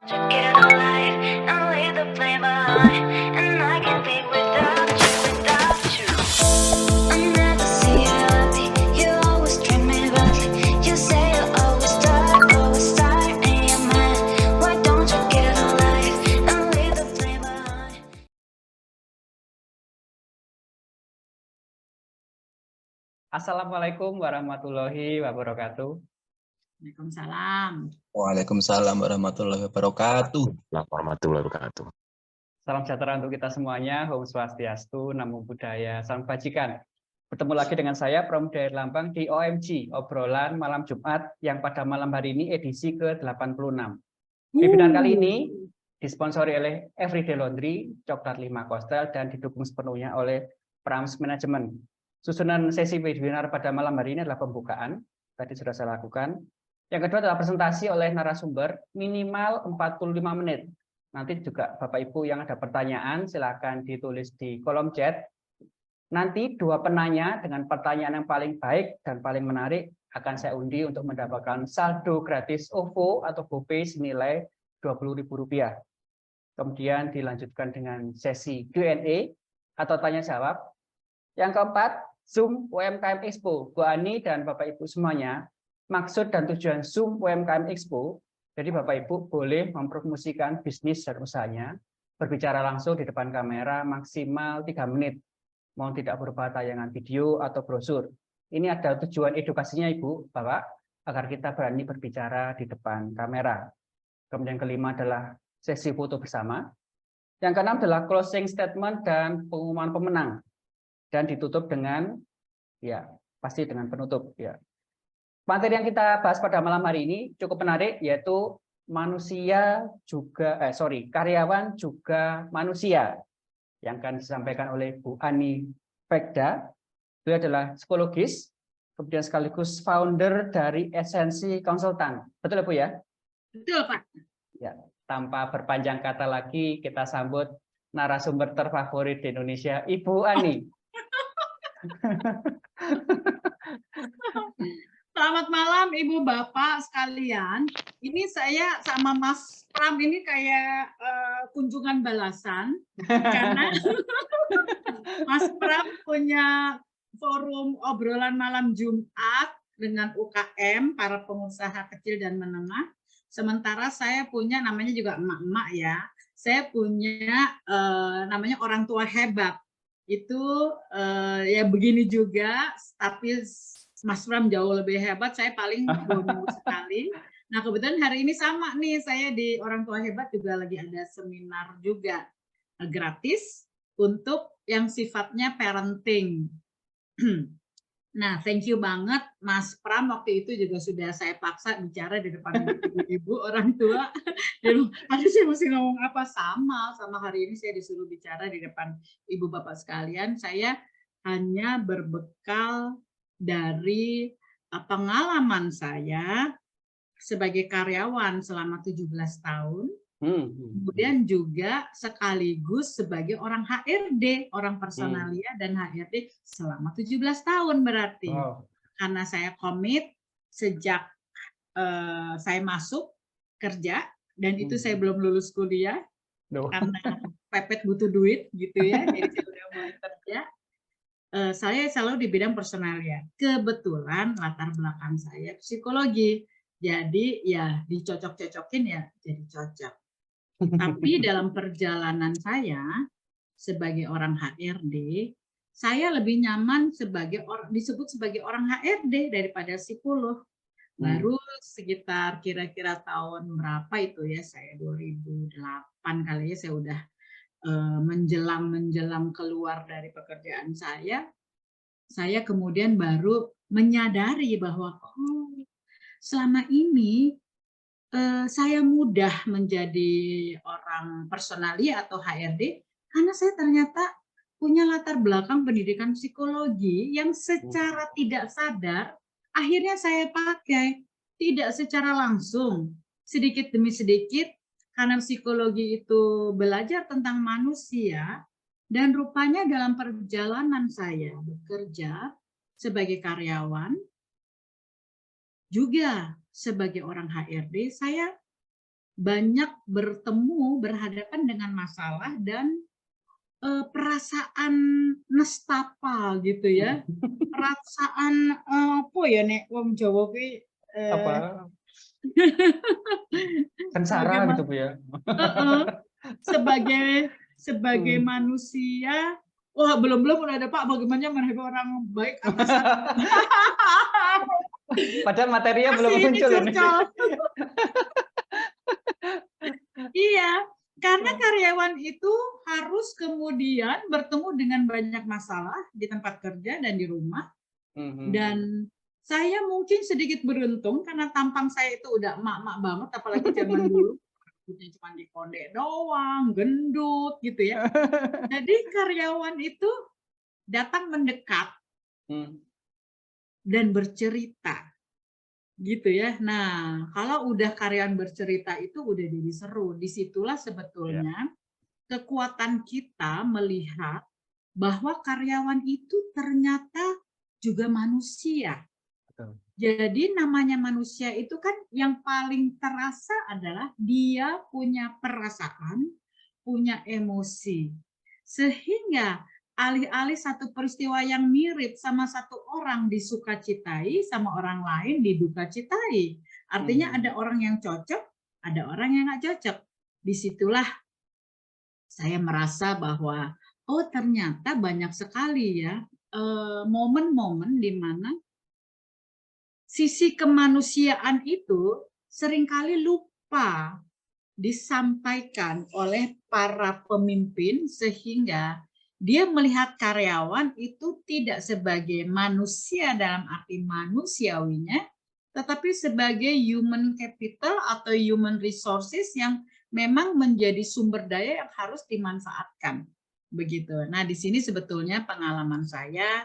Get out of life and leave the blame behind. And I can't be without you, without you. I never see you happy. You always treat me badly. You say you always start in your mind. Why don't you get a life and leave the blame behind? Assalamualaikum warahmatullahi wabarakatuh. Waalaikumsalam. Waalaikumsalam warahmatullahi wabarakatuh. Warahmatullahi wabarakatuh. Salam sejahtera untuk kita semuanya. Om Swastiastu, Namo Buddhaya, Salam Kebajikan. Bertemu lagi dengan saya, Pramudaya Lambang di OMG, obrolan malam Jumat yang pada malam hari ini edisi ke-86. Webinar kali ini disponsori oleh Everyday Laundry, Coklat 5 Kostel, dan didukung sepenuhnya oleh Prams Management. Susunan sesi webinar pada malam hari ini adalah pembukaan, tadi sudah saya lakukan. Yang kedua adalah presentasi oleh narasumber minimal 45 menit. Nanti juga Bapak Ibu yang ada pertanyaan silakan ditulis di kolom chat. Nanti dua penanya dengan pertanyaan yang paling baik dan paling menarik akan saya undi untuk mendapatkan saldo gratis OVO atau GoPay senilai Rp20.000. Kemudian dilanjutkan dengan sesi Q&A atau tanya jawab. Yang keempat, Zoom UMKM Expo. Bu Ani dan Bapak Ibu semuanya, maksud dan tujuan Zoom UMKM Expo, jadi Bapak Ibu boleh mempromosikan bisnis dan usahanya, berbicara langsung di depan kamera maksimal 3 menit. Mohon tidak berupa tayangan video atau brosur. Ini ada tujuan edukasinya Ibu, Bapak, agar kita berani berbicara di depan kamera. Kemudian kelima adalah sesi foto bersama. Yang keenam adalah closing statement dan pengumuman pemenang. Dan ditutup dengan, ya pasti dengan penutup. Ya. Materi yang kita bahas pada malam hari ini cukup menarik, yaitu karyawan juga manusia, yang akan disampaikan oleh Bu Ani Pekda. Beliau adalah psikologis, kemudian sekaligus founder dari Esensi Konsultan. Betul ya Bu ya? Betul Pak. Ya, tanpa berpanjang kata lagi, kita sambut narasumber terfavorit di Indonesia, Ibu Ani. Selamat malam Ibu Bapak sekalian. Ini saya sama Mas Pram ini kayak kunjungan balasan karena Mas Pram punya forum obrolan malam Jumat dengan UKM, para pengusaha kecil dan menengah. Sementara saya punya namanya juga emak-emak ya. Saya punya namanya orang tua hebat. Itu ya begini juga, tapi Mas Pram jauh lebih hebat, saya paling bodoh sekali. Nah kebetulan hari ini sama nih, saya di Orang Tua Hebat juga lagi ada seminar juga gratis untuk yang sifatnya parenting. Nah thank you banget Mas Pram, waktu itu juga sudah saya paksa bicara di depan ibu-ibu orang tua. Tadi saya mesti ngomong apa, sama hari ini saya disuruh bicara di depan ibu bapak sekalian. Saya hanya berbekal dari pengalaman saya sebagai karyawan selama 17 tahun, kemudian juga sekaligus sebagai orang HRD, orang personalia dan HRD selama 17 tahun berarti. Karena saya komit sejak saya masuk kerja, dan itu saya belum lulus kuliah, karena pepet butuh duit gitu ya, jadi saya udah mulai kerja. Saya selalu di bidang personalia. Kebetulan latar belakang saya psikologi, jadi ya dicocok-cocokin ya jadi cocok. Tapi dalam perjalanan saya sebagai orang HRD, saya lebih nyaman disebut sebagai orang HRD daripada psikolog. Baru sekitar kira-kira tahun berapa itu ya, saya 2008 kali ya, saya udah menjelang keluar dari pekerjaan saya kemudian baru menyadari bahwa selama ini saya mudah menjadi orang personalia atau HRD karena saya ternyata punya latar belakang pendidikan psikologi yang secara tidak sadar akhirnya saya pakai, tidak secara langsung, sedikit demi sedikit. Karena psikologi itu belajar tentang manusia, dan rupanya dalam perjalanan saya bekerja sebagai karyawan, juga sebagai orang HRD, saya banyak bertemu, berhadapan dengan masalah dan perasaan nestapa gitu ya. Perasaan apa ya nek wong Jawa ki Apa? Sengsara bagaimana gitu Bu ya. sebagai Hmm. manusia. Wah, belum udah ada Pak bagaimana menghadapi orang baik atasan. Padahal materinya belum Masih ini muncul ini. curcol. Iya, karena karyawan itu harus kemudian bertemu dengan banyak masalah di tempat kerja dan di rumah. Dan saya mungkin sedikit beruntung karena tampang saya itu udah emak-emak banget, apalagi zaman dulu cuma di kondek doang, gendut gitu ya. Jadi karyawan itu datang mendekat dan bercerita gitu ya. Nah, kalau udah karyawan bercerita itu udah jadi seru. Disitulah sebetulnya kekuatan kita melihat bahwa karyawan itu ternyata juga manusia. Betul. Jadi namanya manusia itu kan yang paling terasa adalah dia punya perasaan, punya emosi. Sehingga alih-alih satu peristiwa yang mirip sama satu orang disukacitai, sama orang lain didukacitai. Artinya ada orang yang cocok, ada orang yang nggak cocok. Disitulah saya merasa bahwa oh ternyata banyak sekali ya momen-momen di mana sisi kemanusiaan itu seringkali lupa disampaikan oleh para pemimpin sehingga dia melihat karyawan itu tidak sebagai manusia dalam arti manusiawinya, tetapi sebagai human capital atau human resources yang memang menjadi sumber daya yang harus dimanfaatkan. Begitu. Nah, di sini sebetulnya pengalaman saya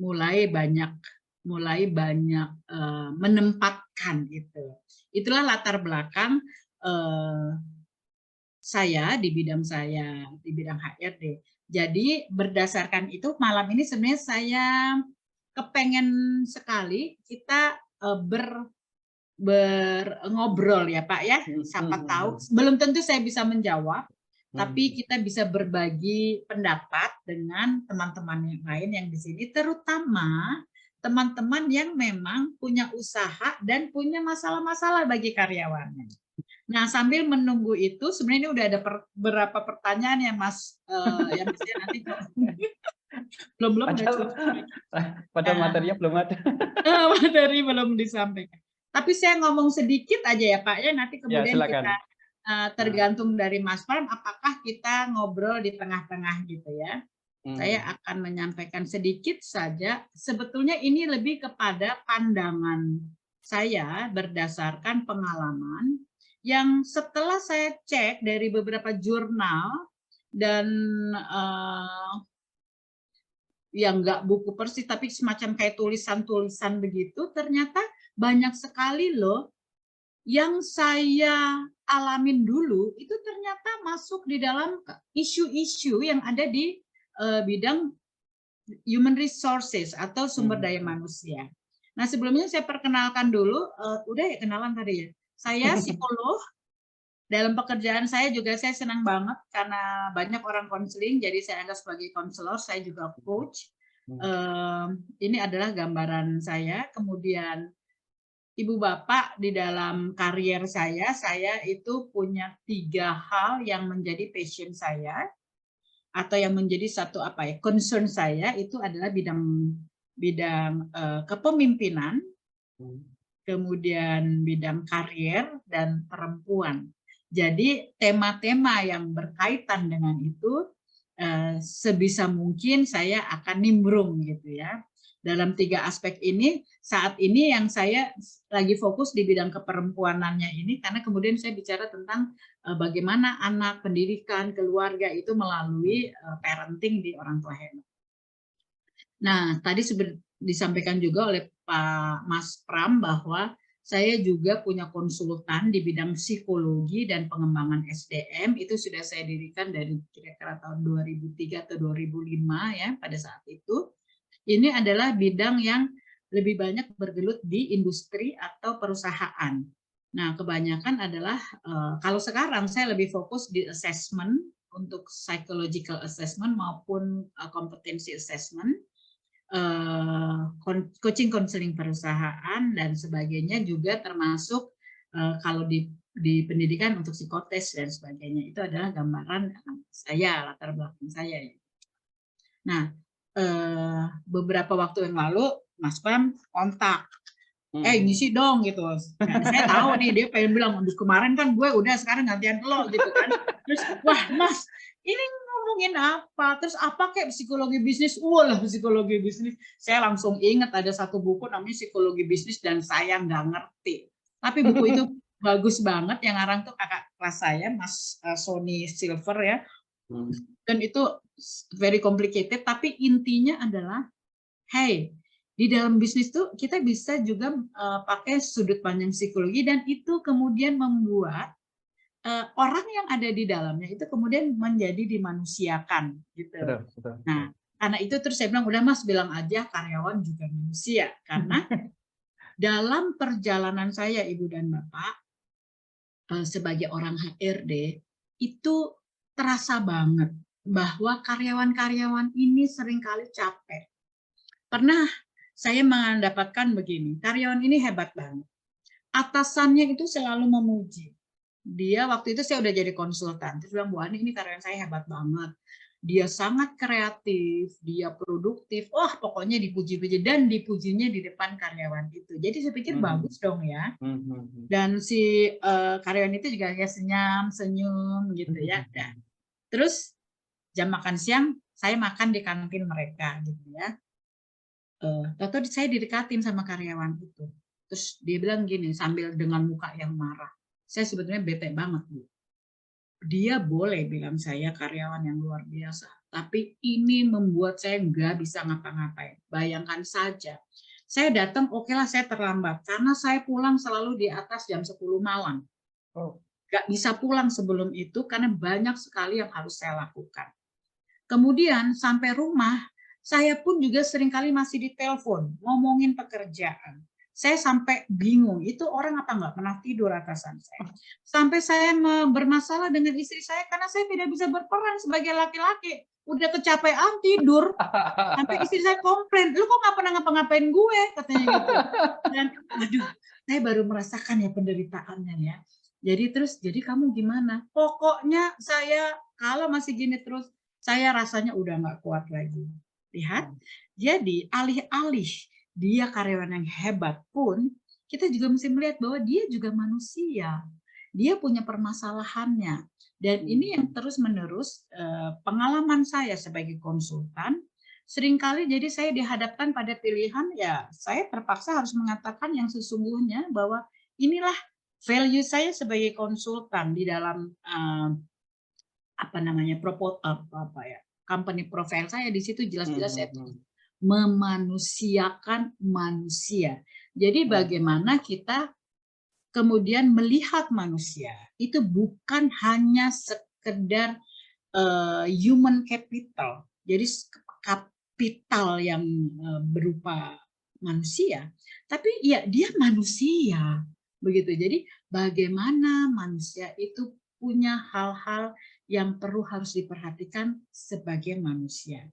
mulai banyak menempatkan gitu. Itulah latar belakang saya di bidang HRD. Jadi berdasarkan itu malam ini sebenarnya saya kepengen sekali kita ngobrol ya Pak ya. Siapa tahu belum tentu saya bisa menjawab. Tapi kita bisa berbagi pendapat dengan teman-teman yang lain yang di sini, terutama teman-teman yang memang punya usaha dan punya masalah-masalah bagi karyawannya. Nah, sambil menunggu itu, sebenarnya ini udah ada beberapa pertanyaan ya Mas, yang bisa nanti belum Padahal materinya belum ada. Materi belum disampaikan. Tapi saya ngomong sedikit aja ya Pak ya, nanti kemudian Ya, kita tergantung dari Mas Pram, apakah kita ngobrol di tengah-tengah gitu ya. Saya akan menyampaikan sedikit saja. Sebetulnya ini lebih kepada pandangan saya berdasarkan pengalaman yang setelah saya cek dari beberapa jurnal dan yang enggak buku persis tapi semacam kayak tulisan-tulisan begitu, ternyata banyak sekali loh yang saya alamin dulu itu ternyata masuk di dalam isu-isu yang ada di bidang human resources atau sumber daya manusia. Nah, sebelumnya saya perkenalkan dulu, udah ya kenalan tadi ya. Saya psikolog. Dalam pekerjaan saya juga saya senang banget karena banyak orang konseling, jadi saya anggap sebagai konselor, saya juga coach. Ini adalah gambaran saya. Kemudian Ibu Bapak di dalam karier saya itu punya 3 hal yang menjadi passion saya atau yang menjadi satu concern saya itu adalah bidang kepemimpinan, kemudian bidang karier dan perempuan. Jadi tema-tema yang berkaitan dengan itu sebisa mungkin saya akan nimbrung gitu ya. Dalam 3 aspek ini, saat ini yang saya lagi fokus di bidang keperempuanannya ini, karena kemudian saya bicara tentang bagaimana anak, pendidikan, keluarga itu melalui parenting di orang tua hebat. Nah, tadi disampaikan juga oleh Pak Mas Pram bahwa saya juga punya konsultan di bidang psikologi dan pengembangan SDM, itu sudah saya dirikan dari kira-kira tahun 2003 atau 2005 ya pada saat itu. Ini adalah bidang yang lebih banyak bergelut di industri atau perusahaan. Nah, kebanyakan adalah kalau sekarang saya lebih fokus di assessment untuk psychological assessment maupun kompetensi assessment, coaching konseling perusahaan dan sebagainya juga termasuk kalau di pendidikan untuk psikotes dan sebagainya. Itu adalah gambaran saya, latar belakang saya. Nah, beberapa waktu yang lalu Mas Pram kontak, ngisi dong gitu. Nah, saya tahu nih dia pengen bilang, kemarin kan gue udah, sekarang gantian lo gitu kan. Terus, wah Mas, ini ngomongin apa? Terus apa kayak psikologi bisnis? Wah, psikologi bisnis. Saya langsung ingat ada satu buku namanya Psikologi Bisnis dan saya nggak ngerti. Tapi buku itu bagus banget, yang ngarang tuh kakak kelas saya, Mas Sony Silver ya. Dan itu very complicated, tapi intinya adalah, hey, di dalam bisnis tuh kita bisa juga pakai sudut pandang psikologi, dan itu kemudian membuat orang yang ada di dalamnya itu kemudian menjadi dimanusiakan gitu. Betul. Nah, karena itu terus saya bilang, udah Mas, bilang aja karyawan juga manusia, karena dalam perjalanan saya Ibu dan Bapak sebagai orang HRD itu terasa banget bahwa karyawan-karyawan ini seringkali capek. Pernah saya mendapatkan begini, karyawan ini hebat banget. Atasannya itu selalu memuji. Dia waktu itu saya udah jadi konsultan. Terus bilang, Bu Ani, ini karyawan saya hebat banget. Dia sangat kreatif, dia produktif. Wah, pokoknya dipuji-puji, dan dipujinya di depan karyawan itu. Jadi saya pikir bagus dong ya. Dan si karyawan itu juga kayak senyum gitu ya. Dan terus jam makan siang saya makan di kantin mereka gitu ya. Tahu saya didekatin sama karyawan itu. Terus dia bilang gini sambil dengan muka yang marah. Saya sebetulnya bete banget, Bu. Dia boleh bilang saya karyawan yang luar biasa, tapi ini membuat saya nggak bisa ngapa-ngapain. Bayangkan saja, saya datang, oke lah saya terlambat, karena saya pulang selalu di atas jam 10 malam. Nggak bisa pulang sebelum itu, karena banyak sekali yang harus saya lakukan. Kemudian sampai rumah, saya pun juga seringkali masih ditelepon, ngomongin pekerjaan. Saya sampai bingung, itu orang apa nggak pernah tidur atasan saya. Sampai saya bermasalah dengan istri saya karena saya tidak bisa berperan sebagai laki-laki. Udah kecapean tidur, sampai istri saya komplain, lu kok nggak pernah ngapa-ngapain gue, katanya gitu. Dan aduh, saya baru merasakan ya penderitaannya ya. Jadi kamu gimana? Pokoknya saya kalau masih gini terus, saya rasanya udah nggak kuat lagi. Lihat, jadi alih-alih dia karyawan yang hebat pun, kita juga mesti melihat bahwa dia juga manusia. Dia punya permasalahannya. Dan ini yang terus-menerus pengalaman saya sebagai konsultan, seringkali jadi saya dihadapkan pada pilihan, ya saya terpaksa harus mengatakan yang sesungguhnya bahwa inilah value saya sebagai konsultan di dalam company profile saya. Di situ jelas-jelas saya tulis memanusiakan manusia. Jadi bagaimana kita kemudian melihat manusia itu bukan hanya sekedar human capital, jadi kapital yang berupa manusia, tapi ya dia manusia begitu. Jadi bagaimana manusia itu punya hal-hal yang perlu harus diperhatikan sebagai manusia.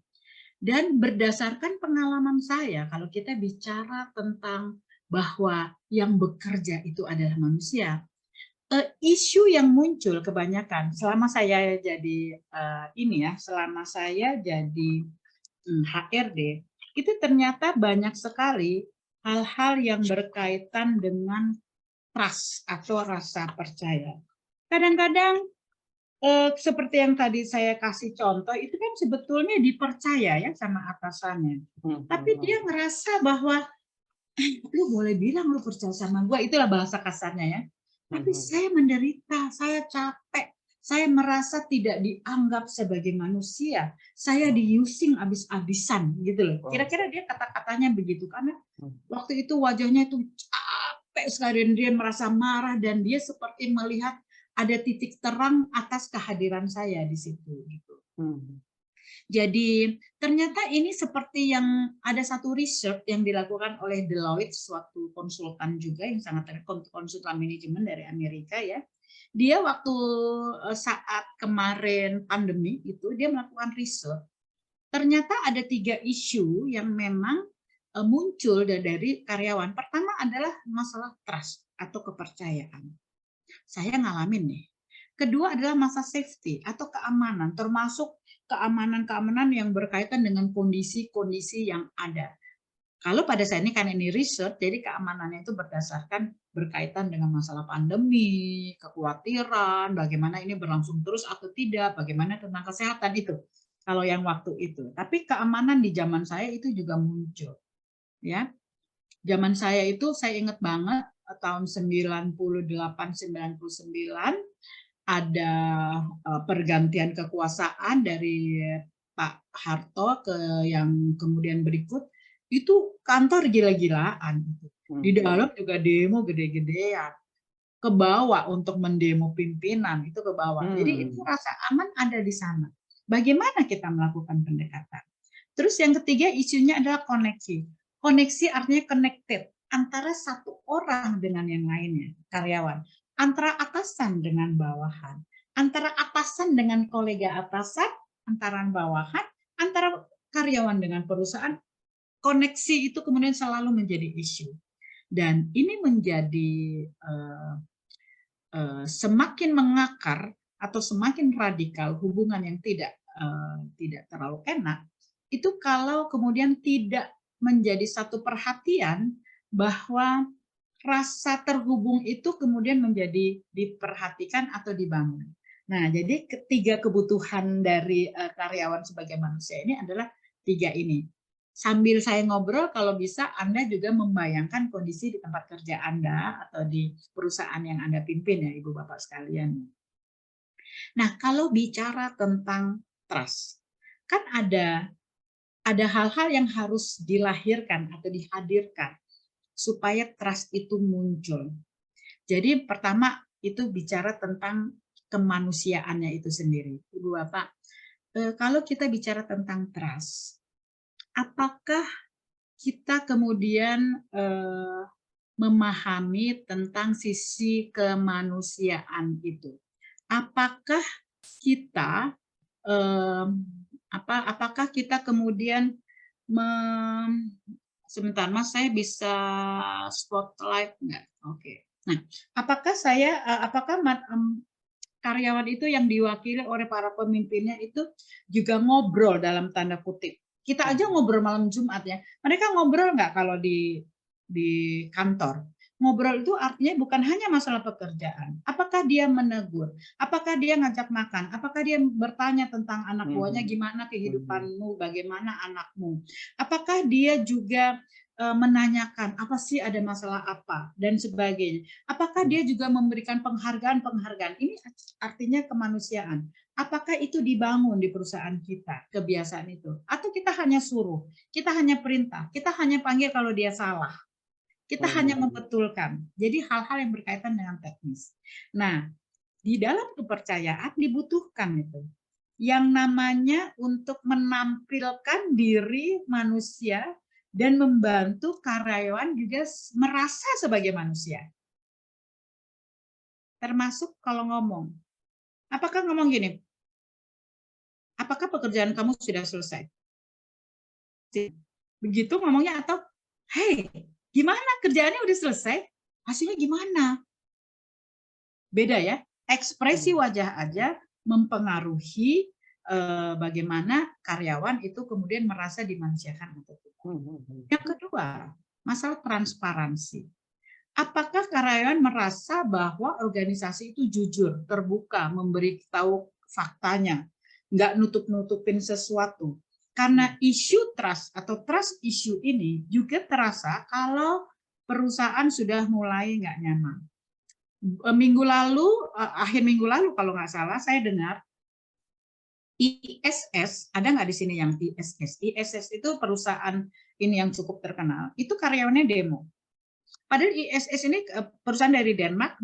Dan berdasarkan pengalaman saya, kalau kita bicara tentang bahwa yang bekerja itu adalah manusia, isu yang muncul kebanyakan selama saya jadi selama saya jadi HRD, itu ternyata banyak sekali hal-hal yang berkaitan dengan trust atau rasa percaya. Kadang-kadang seperti yang tadi saya kasih contoh, itu kan sebetulnya dipercaya ya sama atasannya. Tapi dia ngerasa bahwa, lu boleh bilang lu percaya sama gue, itulah bahasa kasarnya ya. Tapi saya menderita, saya capek, saya merasa tidak dianggap sebagai manusia, saya diusing abis-abisan gitu loh. Kira-kira dia kata-katanya begitu, karena waktu itu wajahnya itu capek sekali, dan dia merasa marah, dan dia seperti melihat ada titik terang atas kehadiran saya di situ gitu. Jadi ternyata ini seperti yang ada satu research yang dilakukan oleh Deloitte, suatu konsultan juga yang sangat konsultan manajemen dari Amerika ya. Dia waktu saat kemarin pandemi itu dia melakukan riset. Ternyata ada 3 isu yang memang muncul dari karyawan. Pertama adalah masalah trust atau kepercayaan. Saya ngalamin nih. Kedua adalah masa safety atau keamanan, termasuk keamanan-keamanan yang berkaitan dengan kondisi-kondisi yang ada. Kalau pada saat ini kan ini riset, jadi keamanannya itu berdasarkan berkaitan dengan masalah pandemi, kekhawatiran, bagaimana ini berlangsung terus atau tidak, bagaimana tentang kesehatan itu. Kalau yang waktu itu, tapi keamanan di zaman saya itu juga muncul, ya. Zaman saya itu saya ingat banget tahun 98-99 ada pergantian kekuasaan dari Pak Harto ke yang kemudian berikut, itu kantor gila-gilaan. Di dalam juga demo gede-gedean. Ke bawah untuk mendemo pimpinan, itu ke bawah. Jadi itu rasa aman ada di sana. Bagaimana kita melakukan pendekatan? Terus yang ketiga isunya adalah koneksi. Koneksi artinya connected antara satu orang dengan yang lainnya, karyawan. Antara atasan dengan bawahan, antara atasan dengan kolega atasan, antara bawahan, antara karyawan dengan perusahaan, koneksi itu kemudian selalu menjadi isu. Dan ini menjadi semakin mengakar atau semakin radikal hubungan yang tidak terlalu enak, itu kalau kemudian tidak menjadi satu perhatian bahwa rasa terhubung itu kemudian menjadi diperhatikan atau dibangun. Nah, jadi ketiga kebutuhan dari karyawan sebagai manusia ini adalah 3 ini. Sambil saya ngobrol, kalau bisa Anda juga membayangkan kondisi di tempat kerja Anda atau di perusahaan yang Anda pimpin ya, Ibu Bapak sekalian. Nah, kalau bicara tentang trust, kan ada hal-hal yang harus dilahirkan atau dihadirkan supaya trust itu muncul. Jadi pertama itu bicara tentang kemanusiaannya itu sendiri. Ibu Bapak, kalau kita bicara tentang trust, apakah kita kemudian memahami tentang sisi kemanusiaan itu? Apakah kita apakah kita kemudian sebentar Mas, saya bisa spotlight nggak? Oke. Nah, apakah karyawan itu yang diwakili oleh para pemimpinnya itu juga ngobrol dalam tanda kutip? Kita aja ngobrol malam Jumat ya. Mereka ngobrol nggak kalau di kantor? Ngobrol itu artinya bukan hanya masalah pekerjaan. Apakah dia menegur? Apakah dia ngajak makan? Apakah dia bertanya tentang anak buahnya, gimana kehidupanmu, bagaimana anakmu? Apakah dia juga menanyakan apa sih ada masalah apa dan sebagainya? Apakah dia juga memberikan penghargaan? Ini artinya kemanusiaan. Apakah itu dibangun di perusahaan kita, kebiasaan itu? Atau kita hanya suruh, kita hanya perintah, kita hanya panggil kalau dia salah. Kita hanya membetulkan. Jadi hal-hal yang berkaitan dengan teknis. Nah, di dalam kepercayaan dibutuhkan itu. Yang namanya untuk menampilkan diri manusia dan membantu karyawan juga merasa sebagai manusia. Termasuk kalau ngomong. Apakah ngomong gini? Apakah pekerjaan kamu sudah selesai? Begitu ngomongnya atau, hey, gimana kerjaannya udah selesai? Hasilnya gimana? Beda ya. Ekspresi wajah aja mempengaruhi bagaimana karyawan itu kemudian merasa dimanusiakan atau tidak. Yang kedua, masalah transparansi. Apakah karyawan merasa bahwa organisasi itu jujur, terbuka, memberitahu faktanya, nggak nutup-nutupin sesuatu? Karena isu trust atau trust issue ini juga terasa kalau perusahaan sudah mulai nggak nyaman. Minggu lalu, akhir minggu lalu kalau nggak salah, saya dengar ISS, ada nggak di sini yang ISS? ISS itu perusahaan ini yang cukup terkenal, itu karyawannya demo. Padahal ISS ini perusahaan dari Denmark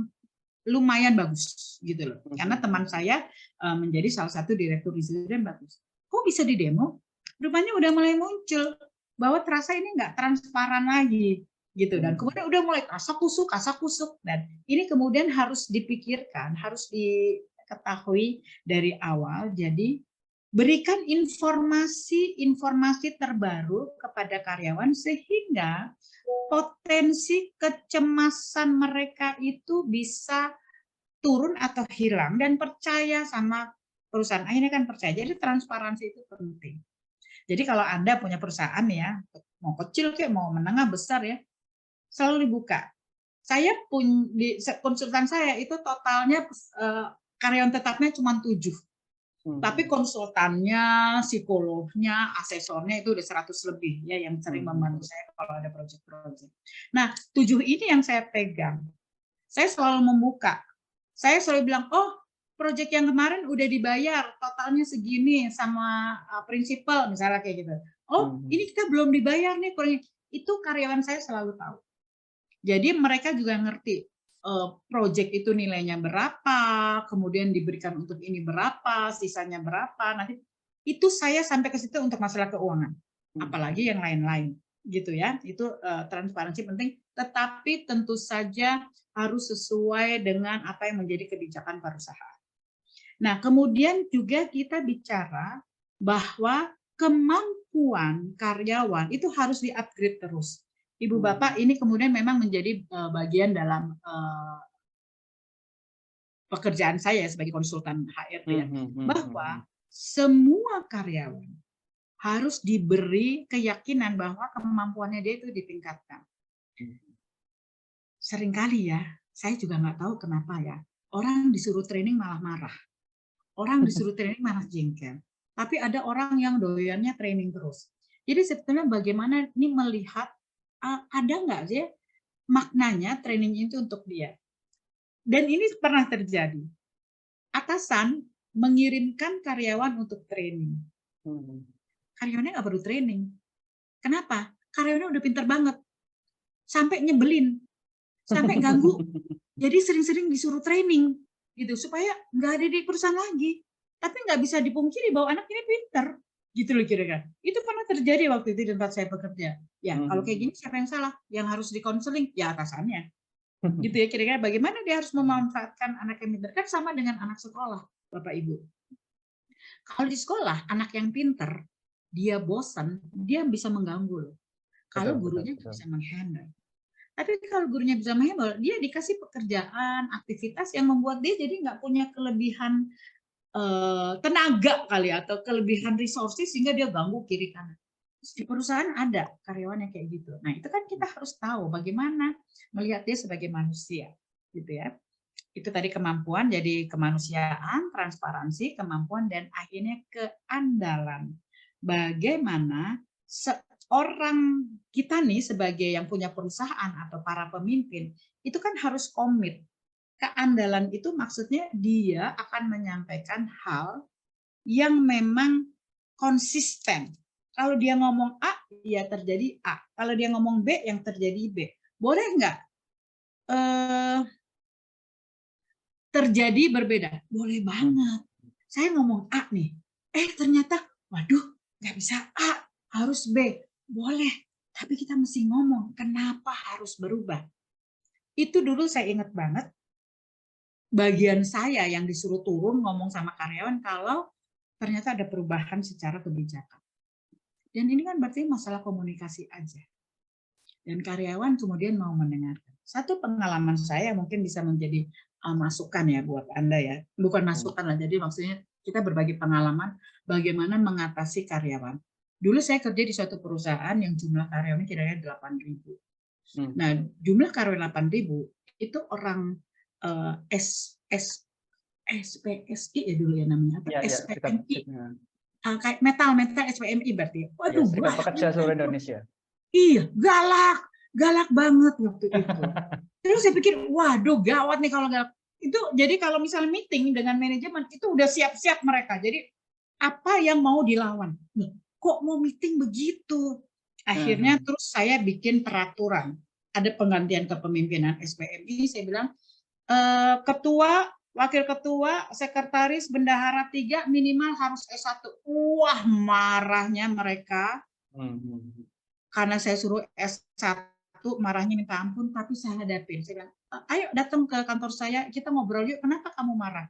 lumayan bagus gitu loh. Karena teman saya menjadi salah satu direktur residen bagus. Kok kok bisa di demo? Rupanya udah mulai muncul bahwa terasa ini nggak transparan lagi gitu, dan kemudian udah mulai kasak kusuk, dan ini kemudian harus dipikirkan, harus diketahui dari awal. Jadi berikan informasi terbaru kepada karyawan sehingga potensi kecemasan mereka itu bisa turun atau hilang dan percaya sama perusahaan. Akhirnya kan percaya. Jadi transparansi itu penting. Jadi kalau Anda punya perusahaan ya, mau kecil kayak mau menengah besar ya, selalu dibuka. Saya di konsultan saya itu totalnya karyawan tetapnya cuma 7. Tapi konsultannya, psikolognya, asesornya itu udah 100 lebih ya yang sering membantu saya kalau ada proyek-proyek. Nah, 7 ini yang saya pegang. Saya selalu membuka. Saya selalu bilang, oh proyek yang kemarin udah dibayar, totalnya segini sama prinsipal misalnya kayak gitu. Oh, ini kita belum dibayar nih. Itu karyawan saya selalu tahu. Jadi mereka juga ngerti proyek itu nilainya berapa, kemudian diberikan untuk ini berapa, sisanya berapa. Nanti itu saya sampai ke situ untuk masalah keuangan, apalagi yang lain-lain, gitu ya. Itu transparansi penting, tetapi tentu saja harus sesuai dengan apa yang menjadi kebijakan perusahaan. Nah, kemudian juga kita bicara bahwa kemampuan karyawan itu harus di-upgrade terus. Ibu Bapak, ini kemudian memang menjadi bagian dalam pekerjaan saya sebagai konsultan HRD ya, bahwa semua karyawan harus diberi keyakinan bahwa kemampuannya dia itu ditingkatkan. Seringkali ya, saya juga nggak tahu kenapa ya, orang disuruh training malah marah, orang disuruh training malah jengkel, tapi ada orang yang doyannya training terus. Jadi sebetulnya bagaimana ini melihat ada nggak sih maknanya training itu untuk dia. Dan ini pernah terjadi. Atasan mengirimkan karyawan untuk training. Karyawannya nggak perlu training. Kenapa? Karyawannya udah pintar banget. Sampai nyebelin. Sampai ganggu. Jadi sering-sering disuruh training. Gitu, supaya nggak ada di perusahaan lagi. Tapi nggak bisa dipungkiri bahwa anak ini pintar. Gitu loh kira-kira. Itu pernah terjadi waktu itu di tempat saya bekerja. Ya, kalau kayak gini siapa yang salah? Yang harus dikonseling? Ya atasannya. Gitu ya kira-kira bagaimana dia harus memanfaatkan anak yang pintar. Kan sama dengan anak sekolah, Bapak Ibu. Kalau di sekolah, anak yang pintar, dia bosan, dia bisa mengganggu loh. Kalau gurunya bisa menghandle. Tapi kalau gurunya bisa menghandle, dia dikasih pekerjaan, aktivitas yang membuat dia jadi nggak punya kelebihan tenaga kali atau kelebihan resources sehingga dia ganggu kiri kanan. Di perusahaan ada karyawan yang kayak gitu. Nah, itu kan kita harus tahu bagaimana melihat dia sebagai manusia, gitu ya. Itu tadi kemampuan, jadi kemanusiaan, transparansi, kemampuan, dan akhirnya keandalan. Bagaimana seorang kita nih sebagai yang punya perusahaan atau para pemimpin, itu kan harus komit. Keandalan itu maksudnya dia akan menyampaikan hal yang memang konsisten. Kalau dia ngomong A, ya terjadi A. Kalau dia ngomong B, yang terjadi B. Boleh nggak terjadi berbeda? Boleh banget. Saya ngomong A nih, ternyata, waduh, nggak bisa A, harus B. Boleh, tapi kita mesti ngomong, kenapa harus berubah? Itu dulu saya ingat banget, bagian saya yang disuruh turun ngomong sama karyawan kalau ternyata ada perubahan secara kebijakan. Dan ini kan berarti masalah komunikasi aja. Dan karyawan kemudian mau mendengarkan. Satu pengalaman saya mungkin bisa menjadi masukan ya buat Anda ya. Bukan masukan lah, jadi maksudnya kita berbagi pengalaman bagaimana mengatasi karyawan. Dulu saya kerja di suatu perusahaan yang jumlah karyawannya kira-kira 8.000. Nah, jumlah karyawan 8.000 itu orang SPSI ya dulu ya namanya, atau SPMI. Kayak metal SPMI berarti. Waduh, Serikat Pekerja Seluruh Indonesia. Iya, galak banget waktu itu. Terus saya pikir, waduh gawat nih kalau galak. Itu jadi kalau misalnya meeting dengan manajemen itu udah siap-siap mereka. Jadi apa yang mau dilawan? Nih, kok mau meeting begitu? Akhirnya terus saya bikin peraturan. Ada penggantian kepemimpinan SPMI, saya bilang ketua wakil ketua, sekretaris, bendahara 3 minimal harus S1. Wah, marahnya mereka karena saya suruh S1, marahnya minta ampun, tapi saya hadapin. Saya bilang, ayo datang ke kantor saya, kita ngobrol yuk, kenapa kamu marah?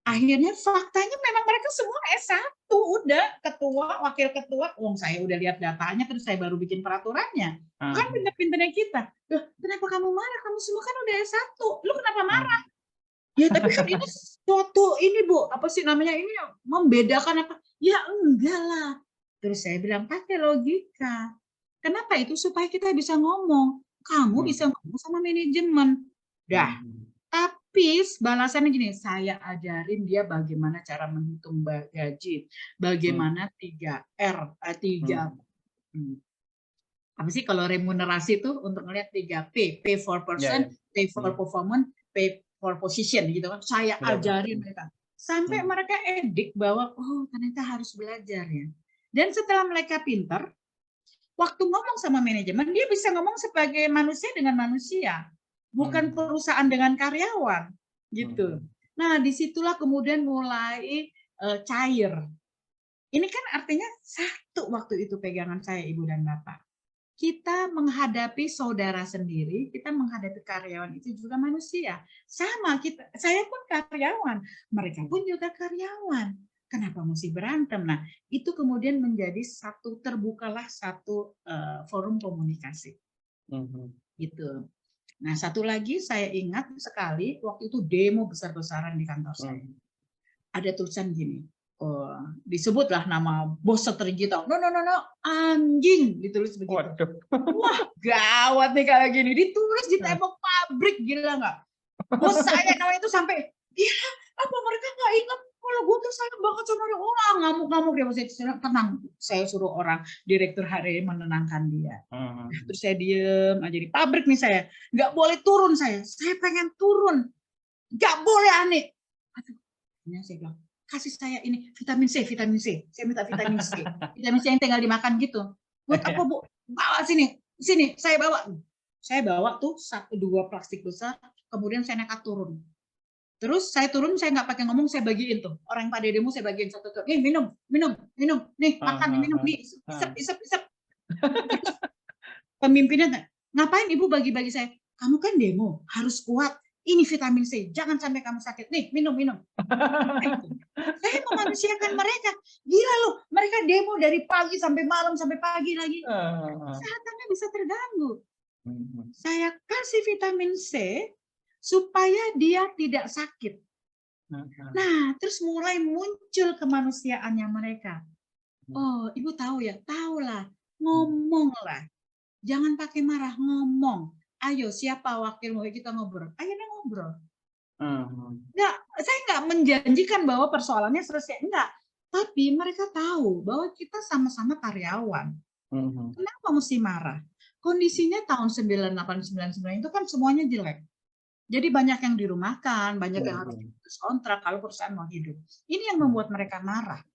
Akhirnya faktanya memang mereka semua S1, udah ketua, wakil ketua, saya udah lihat datanya, terus saya baru bikin peraturannya. Kan pinter-pinternya kita. Loh, kenapa kamu marah? Kamu semua kan udah S1, lu kenapa marah? Ya tapi kan ini suatu ini Bu, apa sih namanya ini membedakan apa? Ya enggak lah. Terus saya bilang pakai logika. Kenapa itu? Supaya kita bisa ngomong. Kamu bisa ngomong sama manajemen. Dah. Tapi balasannya gini, saya ajarin dia bagaimana cara menghitung gaji, bagaimana 3R, 3 apa sih kalau remunerasi itu untuk melihat 3P, P for person, P for performance, P for position gitu kan. Saya ajarin mereka sampai mereka edik bahwa oh ternyata harus belajar ya. Dan setelah mereka pintar, waktu ngomong sama manajemen dia bisa ngomong sebagai manusia dengan manusia, bukan perusahaan dengan karyawan gitu. Nah disitulah kemudian mulai cair. Ini kan artinya satu waktu itu pegangan saya Ibu dan Bapak. Kita menghadapi saudara sendiri, kita menghadapi karyawan itu juga manusia. Sama kita, saya pun karyawan, mereka pun juga karyawan. Kenapa mesti berantem? Nah, itu kemudian menjadi terbukalah satu forum komunikasi. Gitu. Nah, satu lagi saya ingat sekali waktu itu demo besar-besaran di kantor saya. Ada tulisan gini. Disebutlah nama bos terdigital. No, anjing ditulis begitu. Waduh. Wah, gawat nih kalau gini. Ditulis di tembok pabrik, gila nggak? Bos saya namanya itu sampai, gila, apa mereka nggak ingat kalau gue tuh sayang banget sama orang. Ngamuk-ngamuk dia. Saya tenang. Saya suruh orang direktur hari menenangkan dia. Terus saya diem aja di pabrik nih saya. Nggak boleh turun saya. Saya pengen turun. Nggak boleh aneh. Aduh, saya bilang, kasih saya ini vitamin C. Saya minta vitamin C. Vitamin C yang tinggal dimakan gitu. Buat apa Bu? Bawa sini, saya bawa. Saya bawa tuh 1-2 plastik besar, kemudian saya nekat turun. Terus saya turun, saya nggak pakai ngomong, saya bagiin tuh. Orang yang pada demo saya bagiin satu. Nih minum. Nih makan, minum, nih isep. Pemimpinnya, ngapain Ibu bagi-bagi saya? Kamu kan demo, harus kuat. Ini vitamin C, jangan sampai kamu sakit. Nih, minum. Saya memanusiakan mereka. Gila loh, mereka demo dari pagi sampai malam, sampai pagi lagi. Kesehatannya bisa terganggu. Saya kasih vitamin C supaya dia tidak sakit. Nah, terus mulai muncul kemanusiaannya mereka. Oh, Ibu tahu ya? Tahulah, ngomonglah. Jangan pakai marah, ngomong. Ayo, siapa wakilmu? Kita ngobrol. Akhirnya ngobrol. Saya nggak menjanjikan bahwa persoalannya selesai. Enggak. Tapi mereka tahu bahwa kita sama-sama karyawan. Kenapa mesti marah? Kondisinya tahun 98-99 itu kan semuanya jelek. Jadi banyak yang dirumahkan, banyak yang harus putus kontrak kalau perusahaan mau hidup. Ini yang membuat mereka marah.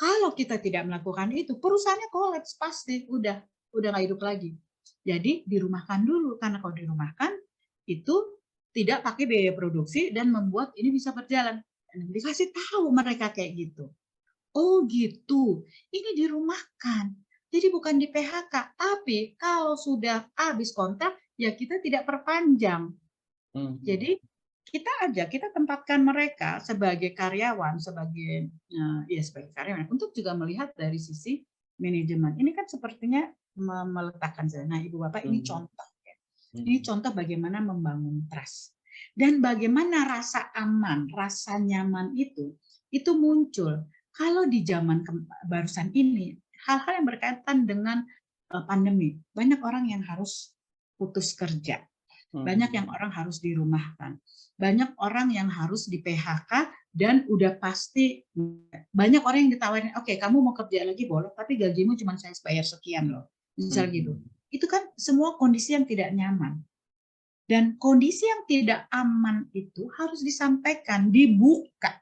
Kalau kita tidak melakukan itu, perusahaannya kolaps pasti. Udah nggak hidup lagi. Jadi dirumahkan dulu, karena kalau dirumahkan itu tidak pakai biaya produksi dan membuat ini bisa berjalan. Dikasih tahu mereka kayak gitu. Oh gitu, ini dirumahkan. Jadi bukan di PHK, tapi kalau sudah habis kontrak, ya kita tidak perpanjang. Jadi kita tempatkan mereka sebagai karyawan, sebagai karyawan, untuk juga melihat dari sisi manajemen. Ini kan sepertinya meletakkan saya. Nah, Ibu Bapak, ini contoh. Ya. Ini contoh bagaimana membangun trust. Dan bagaimana rasa aman, rasa nyaman itu muncul. Kalau di zaman barusan ini, hal-hal yang berkaitan dengan pandemi, banyak orang yang harus putus kerja. Banyak yang orang harus dirumahkan. Banyak orang yang harus di PHK dan udah pasti banyak orang yang ditawarin, oke, kamu mau kerja lagi boleh, tapi gajimu cuma saya bayar sekian loh. Misal gitu. Itu kan semua kondisi yang tidak nyaman. Dan kondisi yang tidak aman itu harus disampaikan, dibuka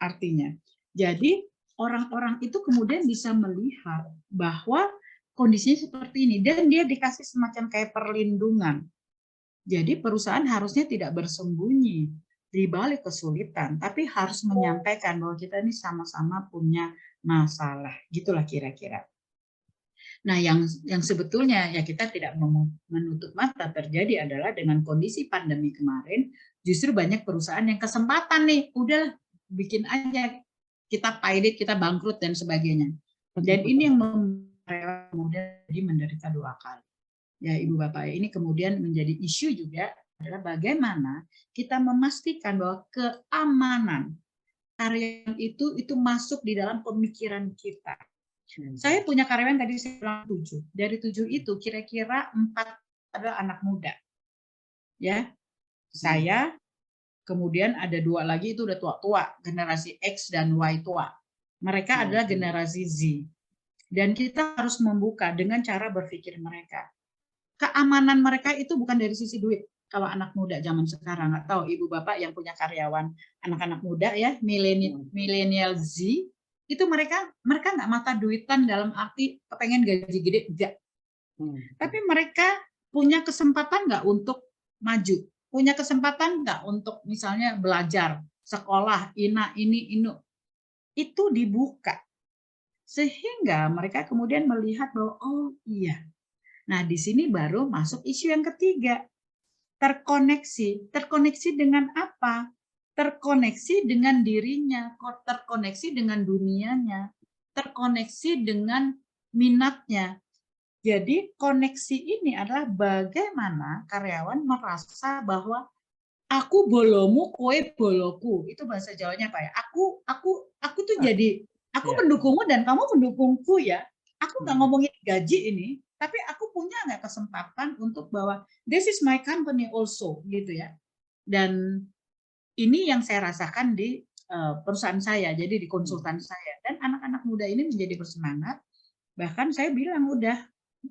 artinya. Jadi orang-orang itu kemudian bisa melihat bahwa kondisinya seperti ini dan dia dikasih semacam kayak perlindungan. Jadi perusahaan harusnya tidak bersembunyi. di balik kesulitan, tapi harus menyampaikan bahwa kita ini sama-sama punya masalah. Gitulah kira-kira. Nah, yang sebetulnya ya kita tidak menutup mata terjadi adalah dengan kondisi pandemi kemarin, justru banyak perusahaan yang kesempatan nih, udah bikin aja, kita pilot, kita bangkrut dan sebagainya. Dan ini yang membuat kemudian menderita 2 kali. Ya Ibu Bapak, ini kemudian menjadi isu juga adalah bagaimana kita memastikan bahwa keamanan karyawan itu masuk di dalam pemikiran kita. Saya punya karyawan tadi saya bilang 7. Dari 7 itu kira-kira 4 adalah anak muda. Ya. Saya, kemudian ada 2 lagi itu udah tua-tua, generasi X dan Y tua. Mereka adalah generasi Z. Dan kita harus membuka dengan cara berpikir mereka. Keamanan mereka itu bukan dari sisi duit. Kalau anak muda zaman sekarang, nggak tahu Ibu Bapak yang punya karyawan anak-anak muda ya, milenial Z, itu mereka nggak mata duitan dalam arti kepengen gaji gede, enggak. Tapi mereka punya kesempatan nggak untuk maju, punya kesempatan nggak untuk misalnya belajar, sekolah, ini, itu dibuka. Sehingga mereka kemudian melihat bahwa, oh iya. Nah, di sini baru masuk isu yang ketiga. Terkoneksi. Terkoneksi dengan apa? Terkoneksi dengan dirinya, terkoneksi dengan dunianya, terkoneksi dengan minatnya. Jadi koneksi ini adalah bagaimana karyawan merasa bahwa aku bolomu, kowe boloku. Itu bahasa Jawanya apa ya? Aku tuh jadi, aku pendukungmu dan kamu pendukungku ya. Aku nggak ngomongin gaji ini, tapi aku punya nggak kesempatan untuk bahwa this is my company also, gitu ya. Dan ini yang saya rasakan di perusahaan saya, jadi di konsultan saya. Dan anak-anak muda ini menjadi bersemangat. Bahkan saya bilang udah,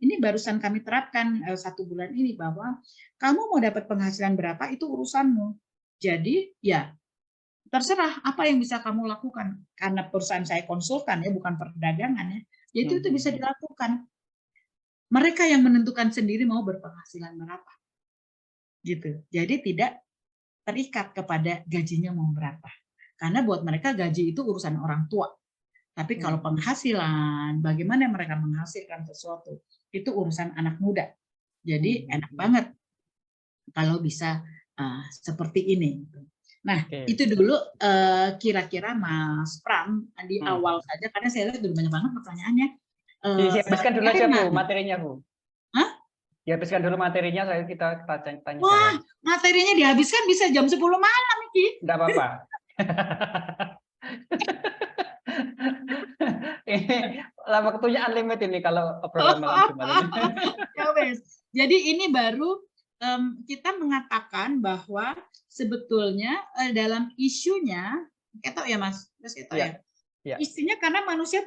ini barusan kami terapkan 1 bulan ini bahwa kamu mau dapat penghasilan berapa itu urusanmu. Jadi ya terserah apa yang bisa kamu lakukan. Karena perusahaan saya konsultan ya, bukan perdagangan ya. Jadi itu bisa dilakukan. Mereka yang menentukan sendiri mau berpenghasilan berapa. Gitu. Jadi tidak terikat kepada gajinya mau berapa. Karena buat mereka gaji itu urusan orang tua. Tapi kalau penghasilan, bagaimana mereka menghasilkan sesuatu, itu urusan anak muda. Jadi enak banget kalau bisa seperti ini. Nah, itu dulu kira-kira Mas Pram di awal saja, karena saya lihat udah banyak banget pertanyaannya. Dihabiskan dulu aja Bu, materinya Bu. Hah? Dihabiskan dulu materinya, kita tanya. Wah, materinya dihabiskan bisa jam 10 malam, Iki. Enggak apa-apa. Ini waktunya unlimited ini kalau obrolan malam Jumat ini. Ya wes. Jadi ini baru kita mengatakan bahwa sebetulnya dalam isunya, ketok ya Mas, ketok ya. Istinya karena manusia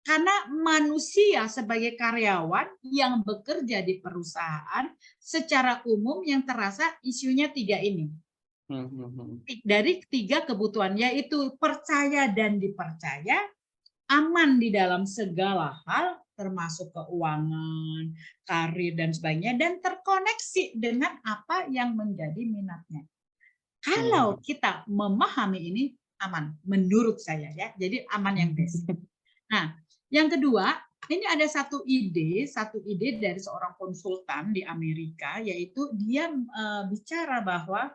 karena manusia sebagai karyawan yang bekerja di perusahaan secara umum yang terasa isunya 3 ini. Dari 3 kebutuhan, yaitu percaya dan dipercaya, aman di dalam segala hal, termasuk keuangan, karir, dan sebagainya, dan terkoneksi dengan apa yang menjadi minatnya. Kalau kita memahami ini, aman, menurut saya ya, jadi aman yang best. Nah, yang kedua, ini ada satu ide dari seorang konsultan di Amerika, yaitu dia bicara bahwa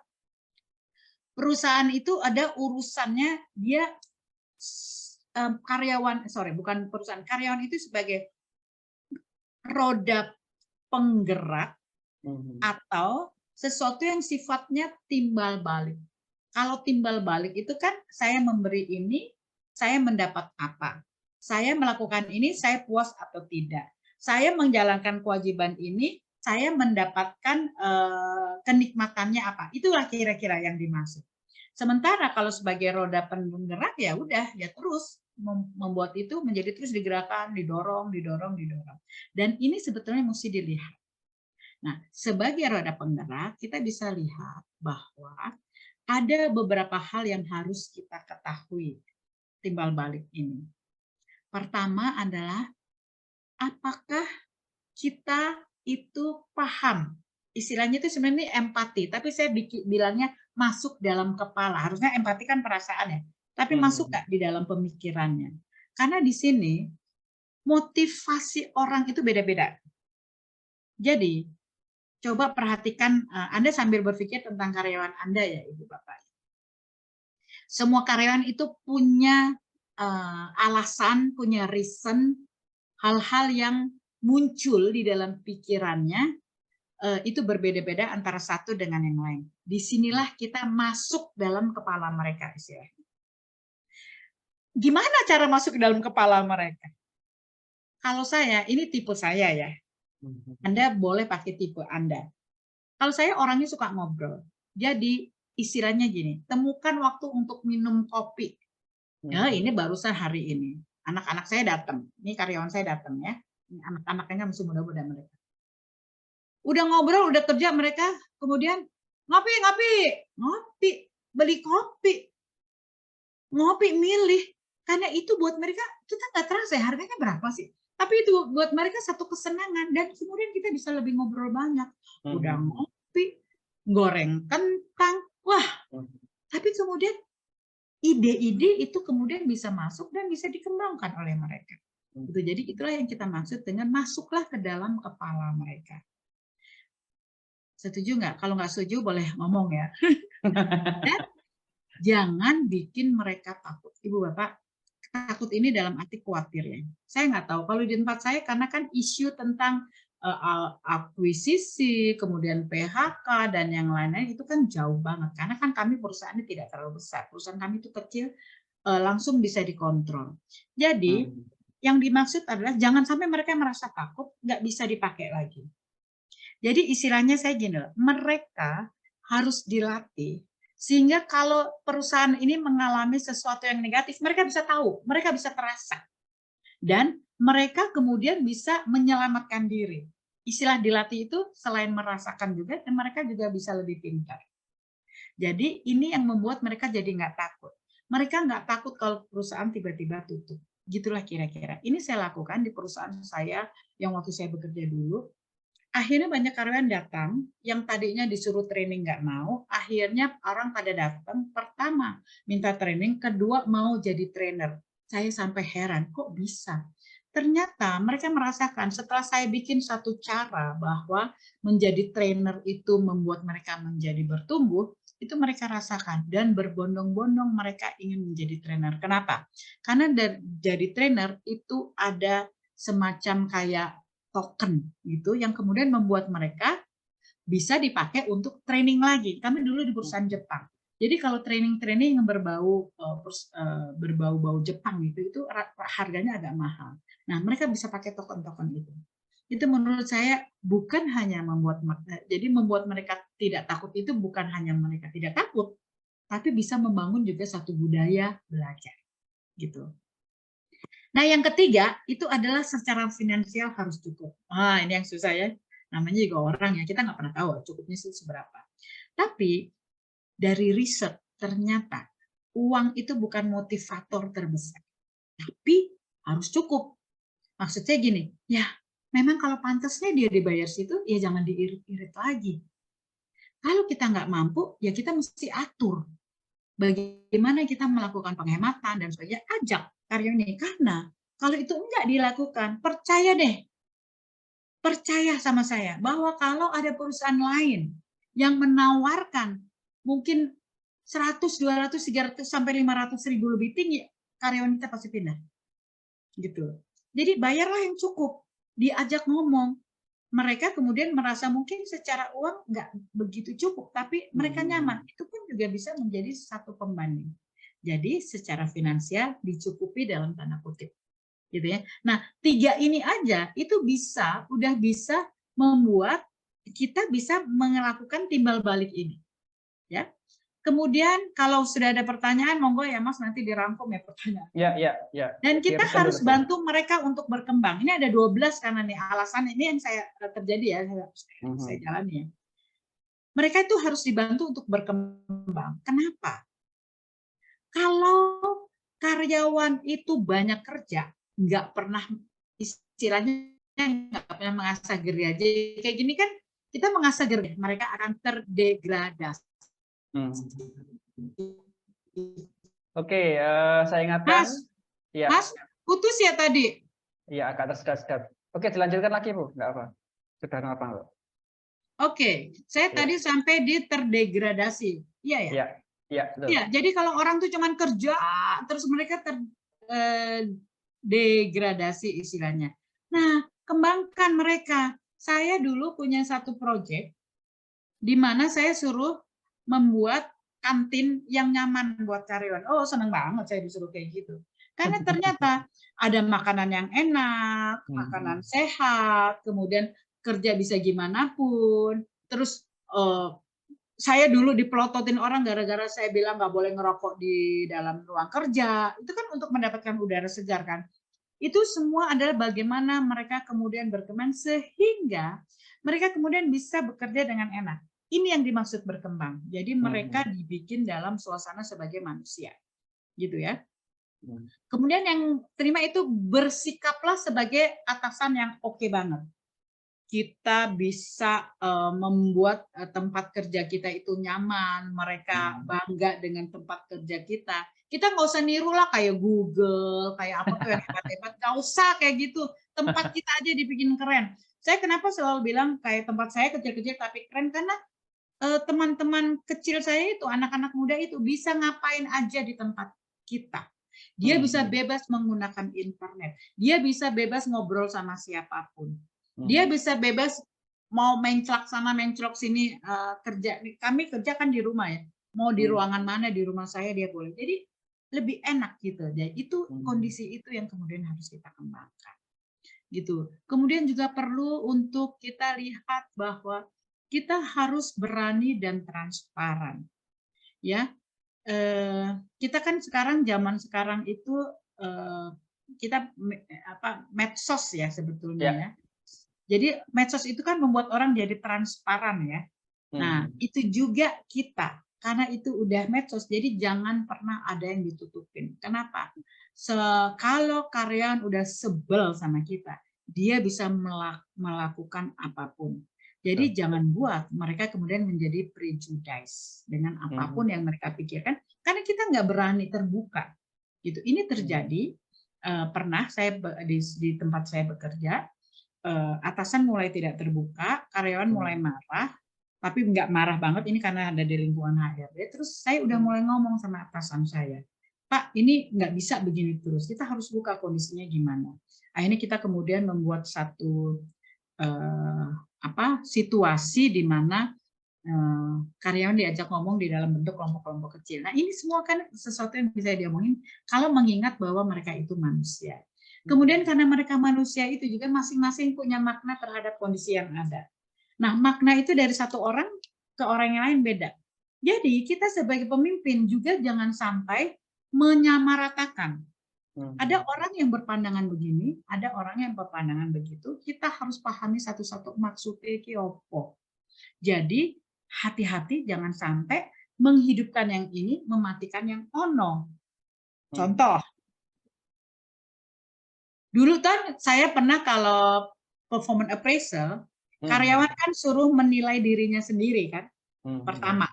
perusahaan itu ada urusannya, dia karyawan itu sebagai roda penggerak atau sesuatu yang sifatnya timbal balik. Kalau timbal balik itu kan saya memberi ini, saya mendapat apa? Saya melakukan ini, saya puas atau tidak? Saya menjalankan kewajiban ini, saya mendapatkan kenikmatannya apa? Itulah kira-kira yang dimaksud. Sementara kalau sebagai roda penggerak ya udah, ya terus membuat itu menjadi terus digerakkan, didorong. Dan ini sebetulnya mesti dilihat. Nah, sebagai roda penggerak kita bisa lihat bahwa ada beberapa hal yang harus kita ketahui timbal balik ini. Pertama adalah apakah kita itu paham istilahnya itu sebenarnya empati, tapi saya bilangnya masuk dalam kepala. Harusnya empati kan perasaan ya, tapi masuk nggak di dalam pemikirannya? Karena di sini motivasi orang itu beda-beda. Jadi coba perhatikan, Anda sambil berpikir tentang karyawan Anda ya Ibu Bapak. Semua karyawan itu punya alasan, punya reason, hal-hal yang muncul di dalam pikirannya itu berbeda-beda antara satu dengan yang lain. Disinilah kita masuk dalam kepala mereka istilahnya. Gimana cara masuk ke dalam kepala mereka? Kalau saya, ini tipe saya ya. Anda boleh pakai tipe Anda. Kalau saya orangnya suka ngobrol. Jadi istilahnya gini, temukan waktu untuk minum kopi. Ya, ini barusan hari ini. Anak-anak saya datang. Ini karyawan saya datang ya. Ini anak-anaknya masih muda-muda mereka. Udah ngobrol, udah kerja mereka, kemudian ngopi, beli kopi. Ngopi milih. Karena itu buat mereka, kita nggak terasa ya, harganya berapa sih? Tapi itu buat mereka satu kesenangan, dan kemudian kita bisa lebih ngobrol banyak. Udah ngopi, goreng kentang, wah. Tapi kemudian ide-ide itu kemudian bisa masuk dan bisa dikembangkan oleh mereka. Jadi itulah yang kita maksud dengan masuklah ke dalam kepala mereka. Setuju nggak? Kalau nggak setuju boleh ngomong ya. Dan jangan bikin mereka takut. Ibu Bapak, takut ini dalam arti khawatir ya. Saya nggak tahu, kalau di tempat saya karena kan isu tentang akuisisi, kemudian PHK, dan yang lain-lain itu kan jauh banget. Karena kan kami perusahaannya tidak terlalu besar. Perusahaan kami itu kecil, langsung bisa dikontrol. Jadi, yang dimaksud adalah jangan sampai mereka merasa takut, nggak bisa dipakai lagi. Jadi istilahnya saya gini, mereka harus dilatih sehingga kalau perusahaan ini mengalami sesuatu yang negatif, mereka bisa tahu, mereka bisa terasa. Dan mereka kemudian bisa menyelamatkan diri. Istilah dilatih itu selain merasakan juga, dan mereka juga bisa lebih pintar. Jadi ini yang membuat mereka jadi nggak takut. Mereka nggak takut kalau perusahaan tiba-tiba tutup. Gitulah kira-kira. Ini saya lakukan di perusahaan saya yang waktu saya bekerja dulu. Akhirnya banyak karyawan datang, yang tadinya disuruh training nggak mau, akhirnya orang pada datang, pertama minta training, kedua mau jadi trainer. Saya sampai heran, kok bisa? Ternyata mereka merasakan setelah saya bikin satu cara bahwa menjadi trainer itu membuat mereka menjadi bertumbuh, itu mereka rasakan dan berbondong-bondong mereka ingin menjadi trainer. Kenapa? Karena jadi trainer itu ada semacam kayak token gitu yang kemudian membuat mereka bisa dipakai untuk training lagi. Kami dulu di perusahaan Jepang. Jadi kalau training-training yang berbau Jepang itu harganya agak mahal. Nah, mereka bisa pakai token-token itu. Itu menurut saya bukan hanya membuat mereka tidak takut, itu bukan hanya mereka tidak takut, tapi bisa membangun juga satu budaya belajar. Gitu. Nah, yang ketiga itu adalah secara finansial harus cukup. Ini yang susah ya. Namanya juga orang ya, kita nggak pernah tahu cukupnya seberapa. Tapi dari riset ternyata uang itu bukan motivator terbesar, tapi harus cukup. Maksudnya gini, ya memang kalau pantasnya dia dibayar situ, ya jangan diirit-irit lagi. Kalau kita nggak mampu, ya kita mesti atur. Bagaimana kita melakukan penghematan dan sebagainya, ajak karyawan ini. Karena kalau itu enggak dilakukan, percaya deh, percaya sama saya bahwa kalau ada perusahaan lain yang menawarkan mungkin 100, 200, 300 sampai 500 ribu lebih tinggi, karyawan kita pasti pindah. Gitu. Jadi bayarlah yang cukup, diajak ngomong. Mereka kemudian merasa mungkin secara uang nggak begitu cukup, tapi mereka nyaman. Itu pun juga bisa menjadi satu pembanding. Jadi secara finansial dicukupi dalam tanda kutip, gitu ya. Nah, 3 ini aja itu udah bisa membuat kita bisa melakukan timbal balik ini, ya. Kemudian kalau sudah ada pertanyaan, monggo ya Mas, nanti dirangkum ya pertanyaan. Ya. Dan kita harus bantu mereka untuk berkembang. Ini ada 12 karena nih alasan ini yang saya terjadi ya, saya jalani ya. Mereka itu harus dibantu untuk berkembang. Kenapa? Kalau karyawan itu banyak kerja, nggak pernah istilahnya nggak pernah mengasah gergaji kayak gini kan, kita mengasah mereka akan terdegradasi. Hmm. Oke, saya ingatkan. Ya, Mas, putus ya tadi? iya agak tersedak-sedak. Oke, dilanjutkan lagi Bu, nggak apa. Sudah nggak apa. Oke, saya Iya. tadi sampai di terdegradasi. Iya ya? Iya, iya, betul. Iya, jadi kalau orang tuh cuman kerja, terus mereka terdegradasi istilahnya. Nah, kembangkan mereka. Saya dulu punya satu proyek di mana saya suruh membuat kantin yang nyaman buat karyawan. Oh, senang banget saya disuruh kayak gitu. Karena ternyata ada makanan yang enak, makanan sehat, kemudian kerja bisa gimana pun. Terus saya dulu dipelototin orang gara-gara saya bilang nggak boleh ngerokok di dalam ruang kerja. Itu kan untuk mendapatkan udara segar kan. Itu semua adalah bagaimana mereka kemudian berkembang sehingga mereka kemudian bisa bekerja dengan enak. Ini yang dimaksud berkembang. Jadi mereka dibikin dalam suasana sebagai manusia. Gitu ya. Kemudian yang terima itu bersikaplah sebagai atasan yang oke banget. Kita bisa membuat tempat kerja kita itu nyaman, mereka bangga dengan tempat kerja kita. Kita nggak usah niru lah kayak Google, kayak apa tuh yang hebat-hebat, nggak usah kayak gitu. Tempat kita aja dibikin keren. Saya kenapa selalu bilang kayak tempat saya kecil-kecil tapi keren, karena teman-teman kecil saya itu, anak-anak muda itu bisa ngapain aja di tempat kita. Dia bisa bebas menggunakan internet, dia bisa bebas ngobrol sama siapapun. Dia bisa bebas mau menclok sana menclok sini kerja. Kami kerja kan di rumah ya. Mau di ruangan mana di rumah saya dia boleh. Jadi lebih enak gitu. Jadi itu kondisi itu yang kemudian harus kita kembangkan. Gitu. Kemudian juga perlu untuk kita lihat bahwa kita harus berani dan transparan. Ya. Kita kan sekarang zaman sekarang itu kita medsos ya sebetulnya ya. Jadi medsos itu kan membuat orang jadi transparan ya. Nah, itu juga kita, karena itu udah medsos, jadi jangan pernah ada yang ditutupin. Kenapa? Kalau karyawan udah sebel sama kita, dia bisa melakukan apapun. Jadi jangan buat mereka kemudian menjadi prejudice dengan apapun yang mereka pikirkan, karena kita nggak berani terbuka. Gitu. Ini terjadi, pernah saya di tempat saya bekerja, atasan mulai tidak terbuka, karyawan mulai marah, tapi nggak marah banget, ini karena ada di lingkungan HRD. Terus saya udah mulai ngomong sama atasan saya, Pak, ini nggak bisa begini terus, kita harus buka kondisinya gimana. Akhirnya kita kemudian membuat satu situasi di mana karyawan diajak ngomong di dalam bentuk kelompok-kelompok kecil. Nah ini semua kan sesuatu yang bisa diomongin kalau mengingat bahwa mereka itu manusia. Kemudian karena mereka manusia itu juga masing-masing punya makna terhadap kondisi yang ada. Nah, makna itu dari satu orang ke orang yang lain beda. Jadi kita sebagai pemimpin juga jangan sampai menyamaratakan. Ada orang yang berpandangan begini, ada orang yang berpandangan begitu. Kita harus pahami satu-satu maksudnya ki opo. Jadi hati-hati jangan sampai menghidupkan yang ini, mematikan yang ono. Contoh, dulu kan saya pernah kalau performance appraisal, karyawan kan suruh menilai dirinya sendiri kan, pertama.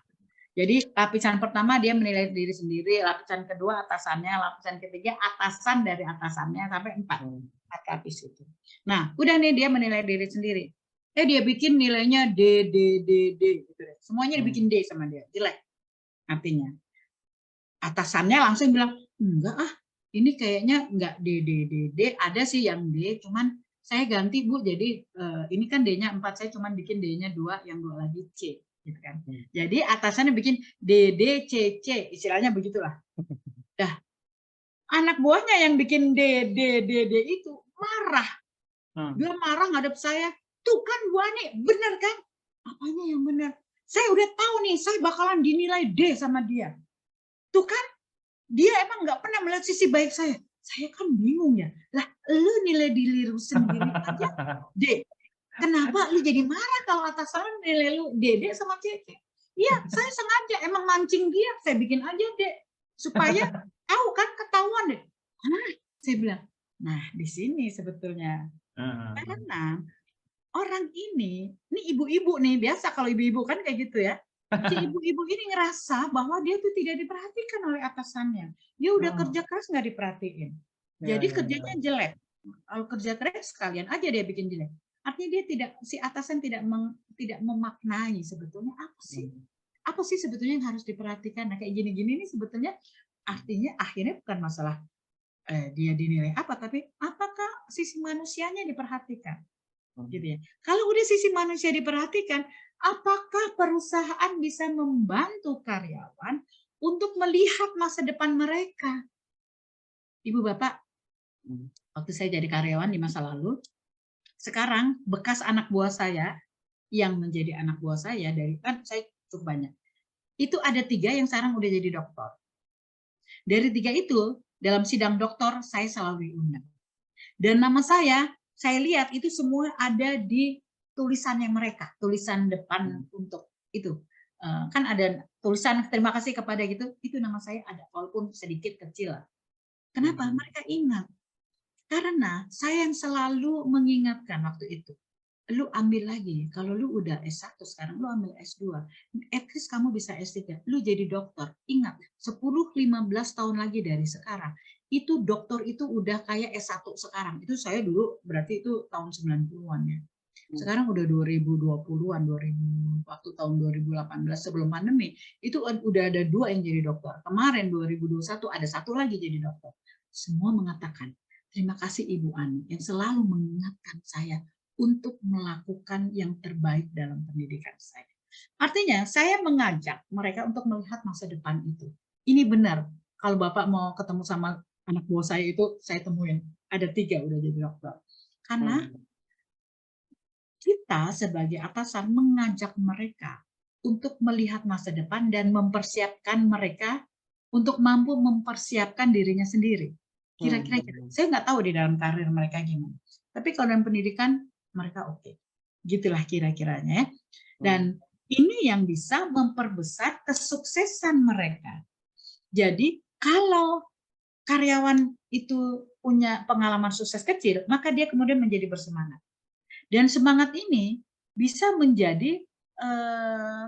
Jadi lapisan pertama dia menilai diri sendiri, lapisan kedua atasannya, lapisan ketiga atasan dari atasannya, sampai 4 lapis itu. Nah, udah nih dia menilai diri sendiri. Dia bikin nilainya D gitu deh. Semuanya dibikin D sama dia, jelek artinya. Atasannya langsung bilang, enggak ini kayaknya enggak D, ada sih yang D, cuman saya ganti Bu, jadi ini kan D-nya 4, saya cuman bikin D-nya 2, yang 2 lagi C. Gitu kan. Jadi atasannya bikin D, C, istilahnya begitulah. Dah, anak buahnya yang bikin D itu marah. Dia marah ngadep saya, tuh kan Bu Ani, bener kan? Apanya yang bener? Saya udah tahu nih, saya bakalan dinilai D sama dia. Tuh kan, dia emang nggak pernah melihat sisi baik saya. Saya kan bingung ya. Lah, lu nilai diri lu sendiri aja D. Kenapa lu jadi marah kalau atasan nilai lu D sama C? Iya, saya sengaja emang mancing dia. Saya bikin aja D. Supaya tahu kan, ketahuan deh. Saya bilang, nah di sini sebetulnya. Karena orang ini ibu-ibu nih, biasa kalau ibu-ibu kan kayak gitu ya. Si ibu-ibu ini ngerasa bahwa dia tuh tidak diperhatikan oleh atasannya. Dia udah Oh. kerja keras nggak diperhatiin. Ya, Jadi ya, ya. kerjanya jelek. Kalau kerja keras sekalian aja dia bikin jelek. Artinya dia si atasan tidak memaknai sebetulnya apa sih sebetulnya yang harus diperhatikan. Nah, kayak gini-gini ini sebetulnya artinya akhirnya bukan masalah dia dinilai apa, tapi apakah sisi manusianya diperhatikan, gitu ya. Kalau udah sisi manusia diperhatikan, apakah perusahaan bisa membantu karyawan untuk melihat masa depan mereka? Ibu Bapak, waktu saya jadi karyawan di masa lalu, sekarang bekas anak buah saya yang menjadi anak buah saya dari kan saya cukup banyak. Itu ada 3 yang sekarang udah jadi dokter. Dari 3 itu, dalam sidang dokter saya selalu diundang. Dan nama saya lihat itu semua ada di tulisannya mereka, tulisan depan untuk itu. Kan ada tulisan terima kasih kepada gitu, itu nama saya ada, walaupun sedikit kecil. Kenapa? Mereka ingat. Karena saya yang selalu mengingatkan waktu itu. Lu ambil lagi, kalau lu udah S1 sekarang, lu ambil S2. At least kamu bisa S3, lu jadi dokter. Ingat, 10-15 tahun lagi dari sekarang, itu dokter itu udah kayak S1 sekarang. Itu saya dulu, berarti itu tahun 90-an ya. Sekarang udah 2020-an, waktu tahun 2018 sebelum pandemi, itu udah ada 2 yang jadi dokter. Kemarin 2021 ada 1 lagi jadi dokter. Semua mengatakan, terima kasih Ibu Ani yang selalu mengingatkan saya untuk melakukan yang terbaik dalam pendidikan saya. Artinya saya mengajak mereka untuk melihat masa depan itu. Ini benar, kalau Bapak mau ketemu sama anak buah saya itu, saya temuin, ada 3 udah jadi dokter. Karena kita sebagai atasan mengajak mereka untuk melihat masa depan dan mempersiapkan mereka untuk mampu mempersiapkan dirinya sendiri. Kira-kira gitu. Saya nggak tahu di dalam karir mereka gimana. Tapi kalau dalam pendidikan, mereka oke. Gitulah kira-kiranya ya. Dan ini yang bisa memperbesar kesuksesan mereka. Jadi kalau karyawan itu punya pengalaman sukses kecil, maka dia kemudian menjadi bersemangat. Dan semangat ini bisa menjadi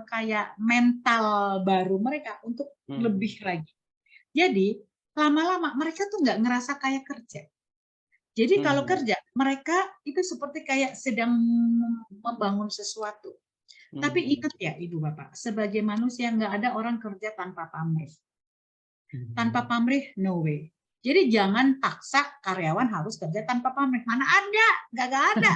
kayak mental baru mereka untuk lebih lagi. Jadi lama-lama mereka tuh nggak ngerasa kayak kerja. Jadi kalau kerja, mereka itu seperti kayak sedang membangun sesuatu. Tapi ingat ya Ibu Bapak, sebagai manusia nggak ada orang kerja tanpa pamrih. Tanpa pamrih, no way. Jadi jangan paksa karyawan harus kerja tanpa pamrih. Mana ada, nggak ada.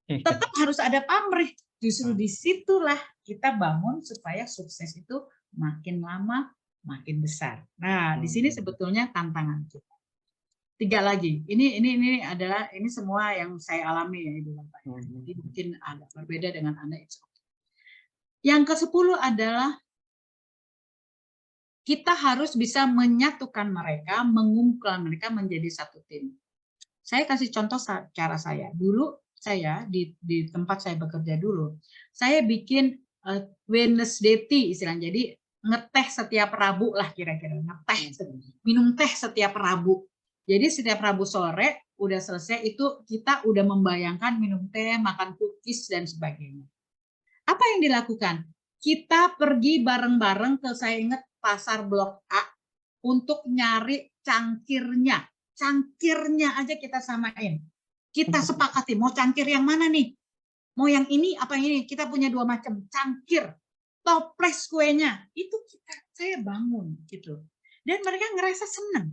Tetap harus ada pamrih. Justru disitulah kita bangun supaya sukses itu makin lama, makin besar. Nah, di sini sebetulnya tantangan kita. 3 lagi. Ini adalah semua yang saya alami ya Ibu Bapak. Jadi mungkin agak berbeda dengan Anda. Yang ke-10 adalah kita harus bisa menyatukan mereka, mengumpulkan mereka menjadi satu tim. Saya kasih contoh cara saya. Dulu saya di tempat saya bekerja dulu, saya bikin Wednesday tea istilahnya. Jadi ngeteh setiap Rabu lah kira-kira. Minum teh setiap Rabu. Jadi setiap Rabu sore udah selesai itu kita udah membayangkan minum teh, makan cookies dan sebagainya. Apa yang dilakukan? Kita pergi bareng-bareng ke saya ingat pasar Blok A untuk nyari cangkirnya. Cangkirnya aja kita samain. Kita sepakati mau cangkir yang mana nih? Mau yang ini apa yang ini? Kita punya 2 macam cangkir. Toples kuenya itu saya bangun gitu. Dan mereka ngerasa senang.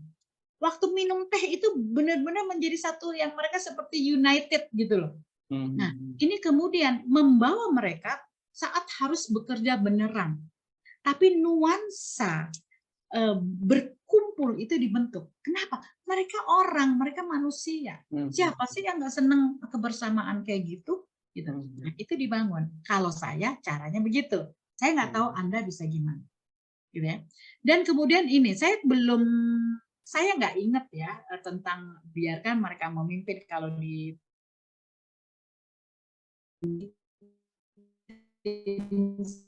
Waktu minum teh itu benar-benar menjadi satu yang mereka seperti united gitu loh. Nah, ini kemudian membawa mereka saat harus bekerja beneran. Tapi nuansa berkumpul itu dibentuk. Kenapa? Mereka orang, mereka manusia. Siapa sih yang nggak senang kebersamaan kayak gitu? Gitu. Nah, itu dibangun. Kalau saya caranya begitu. Saya nggak tahu Anda bisa gimana. Gitu ya. Dan kemudian ini, saya nggak ingat ya tentang biarkan mereka memimpin kalau di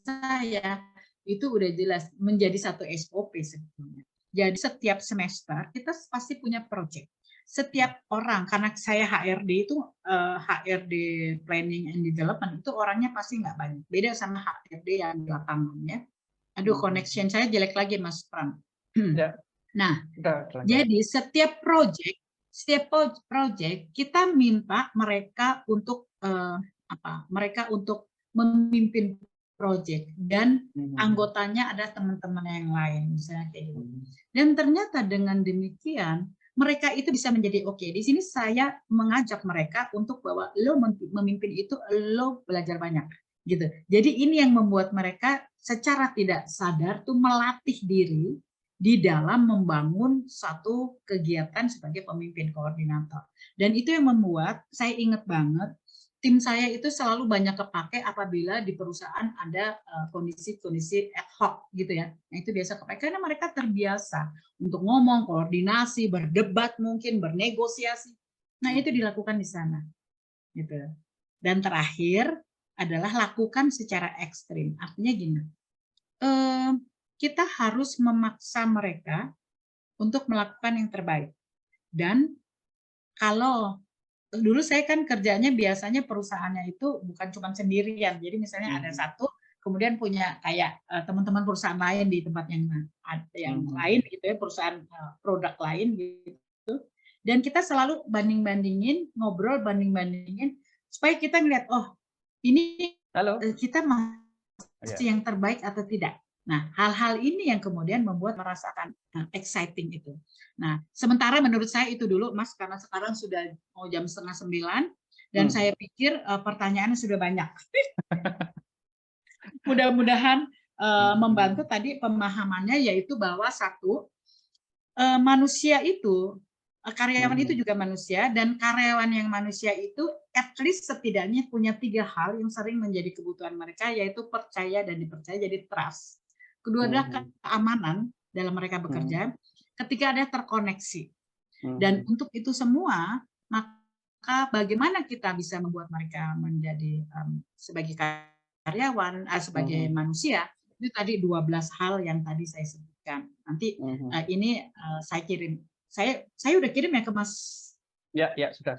saya itu udah jelas menjadi satu SOP sebetulnya. Jadi setiap semester kita pasti punya project. setiap orang, karena saya HRD itu HRD Planning and Development itu orangnya pasti nggak banyak. Beda sama HRD yang di lapangan ya. Aduh, connection saya jelek lagi Mas Pram. Ya. Nah, Udah, jadi setiap project kita minta mereka untuk mereka untuk memimpin project dan anggotanya ada teman-teman yang lain misalnya kayak gitu. Dan ternyata dengan demikian mereka itu bisa menjadi oke. Di sini saya mengajak mereka untuk bahwa lo memimpin itu lo belajar banyak gitu. Jadi ini yang membuat mereka secara tidak sadar tuh melatih diri di dalam membangun satu kegiatan sebagai pemimpin koordinator. Dan itu yang membuat saya ingat banget tim saya itu selalu banyak kepake apabila di perusahaan ada kondisi-kondisi ad hoc gitu ya. Nah itu biasa kepake karena mereka terbiasa untuk ngomong, koordinasi, berdebat mungkin, bernegosiasi. Nah itu dilakukan di sana. Gitu. Dan terakhir adalah lakukan secara ekstrim. Artinya gini, kita harus memaksa mereka untuk melakukan yang terbaik. Dan kalau dulu saya kan kerjanya biasanya perusahaannya itu bukan cuma sendirian. Jadi misalnya ada satu, kemudian punya kayak teman-teman perusahaan lain di tempat yang lain gitu ya, perusahaan produk lain gitu. Dan kita selalu banding-bandingin, ngobrol banding-bandingin supaya kita ngeliat, oh ini kita masih yang terbaik atau tidak. Nah, hal-hal ini yang kemudian membuat merasakan exciting itu. Nah, sementara menurut saya itu dulu, Mas, karena sekarang sudah mau jam 8:30 dan saya pikir pertanyaannya sudah banyak. Mudah-mudahan membantu tadi pemahamannya, yaitu bahwa satu, manusia itu, karyawan itu juga manusia, dan karyawan yang manusia itu at least setidaknya punya 3 hal yang sering menjadi kebutuhan mereka, yaitu percaya dan dipercaya, jadi trust. Kedua adalah keamanan dalam mereka bekerja, ketika ada terkoneksi. Dan untuk itu semua, maka bagaimana kita bisa membuat mereka menjadi sebagai karyawan, sebagai manusia, itu tadi 12 hal yang tadi saya sebutkan. Nanti ini saya kirim. Saya udah kirim ya ke Mas. Ya, sudah.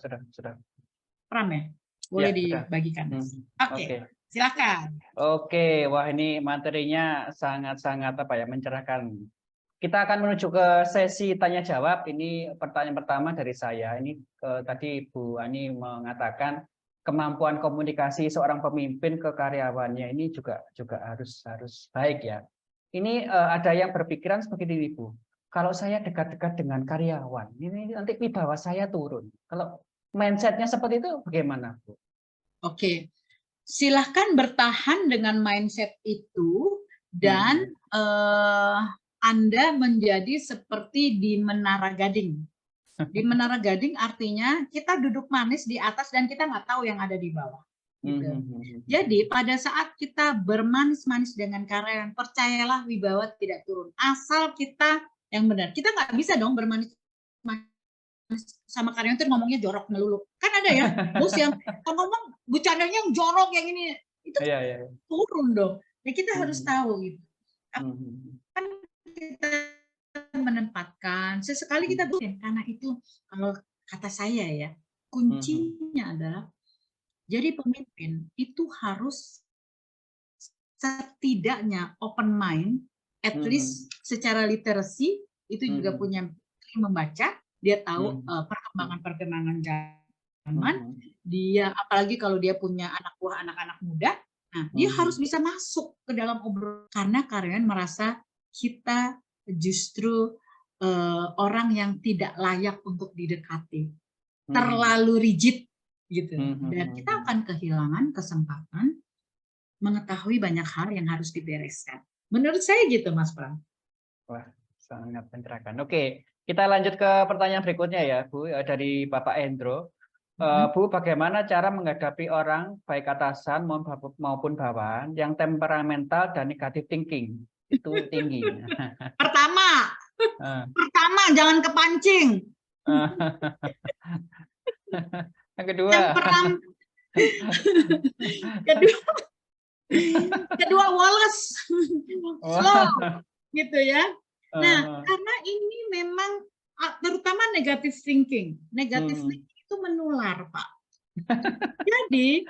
Pram ya? Boleh ya, dibagikan. Oke. Silakan. Oke, wah ini materinya sangat-sangat mencerahkan. Kita akan menuju ke sesi tanya jawab. Ini pertanyaan pertama dari saya. Ini tadi Bu Ani mengatakan kemampuan komunikasi seorang pemimpin ke karyawannya ini juga harus baik ya. Ini ada yang berpikiran seperti ini Bu. Kalau saya dekat-dekat dengan karyawan, ini nanti wibawa saya turun. Kalau mindsetnya seperti itu bagaimana Bu? Oke. Silahkan bertahan dengan mindset itu dan Anda menjadi seperti di Menara Gading. Di Menara Gading artinya kita duduk manis di atas dan kita nggak tahu yang ada di bawah. Gitu. Jadi pada saat kita bermanis-manis dengan karyawan, percayalah wibawa tidak turun. Asal kita yang benar. Kita nggak bisa dong bermanis sama karyawan itu ngomongnya jorok melulu. Kan ada ya, bos yang ngomong bercandanya yang jorok yang ini. Itu turun dong. Ya kita harus tahu gitu. Kan kita menempatkan, sesekali kita bukan. Karena itu kalau kata saya ya, kuncinya adalah jadi pemimpin itu harus setidaknya open mind, at least secara literasi itu juga punya membaca. Dia tahu perkembangan zaman, dia apalagi kalau dia punya anak buah anak-anak muda, nah dia harus bisa masuk ke dalam obrolan karena karyawan merasa kita justru orang yang tidak layak untuk didekati, terlalu rigid gitu, dan kita akan kehilangan kesempatan mengetahui banyak hal yang harus dibereskan. Menurut saya gitu, Mas Pram. Wah, sangat mencerahkan. Oke. Kita lanjut ke pertanyaan berikutnya ya, Bu, dari Bapak Endro. Bu, bagaimana cara menghadapi orang, baik atasan maupun bawahan, yang temperamental dan negatif thinking? Itu tinggi. Pertama, jangan kepancing. Yang kedua. Kedua Wallace. Slow, gitu ya. Nah, karena ini memang terutama negative thinking. Negative Hmm. thinking itu menular, Pak. Jadi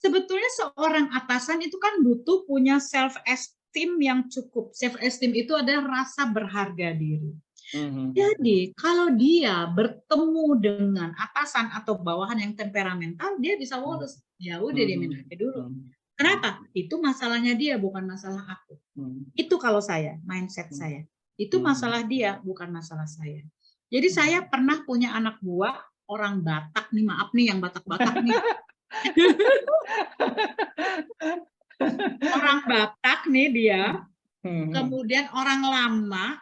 sebetulnya seorang atasan itu kan butuh punya self esteem yang cukup. Self esteem itu adalah rasa berharga diri. Hmm. Jadi kalau dia bertemu dengan atasan atau bawahan yang temperamental, dia bisa woles. Ya udah dia minum aja dulu. Kenapa? Itu masalahnya dia, bukan masalah aku. Itu kalau saya, mindset saya. Itu masalah dia, bukan masalah saya. Jadi saya pernah punya anak buah orang Batak nih, maaf nih yang Batak-Batak nih. Orang Batak nih dia, kemudian orang lama,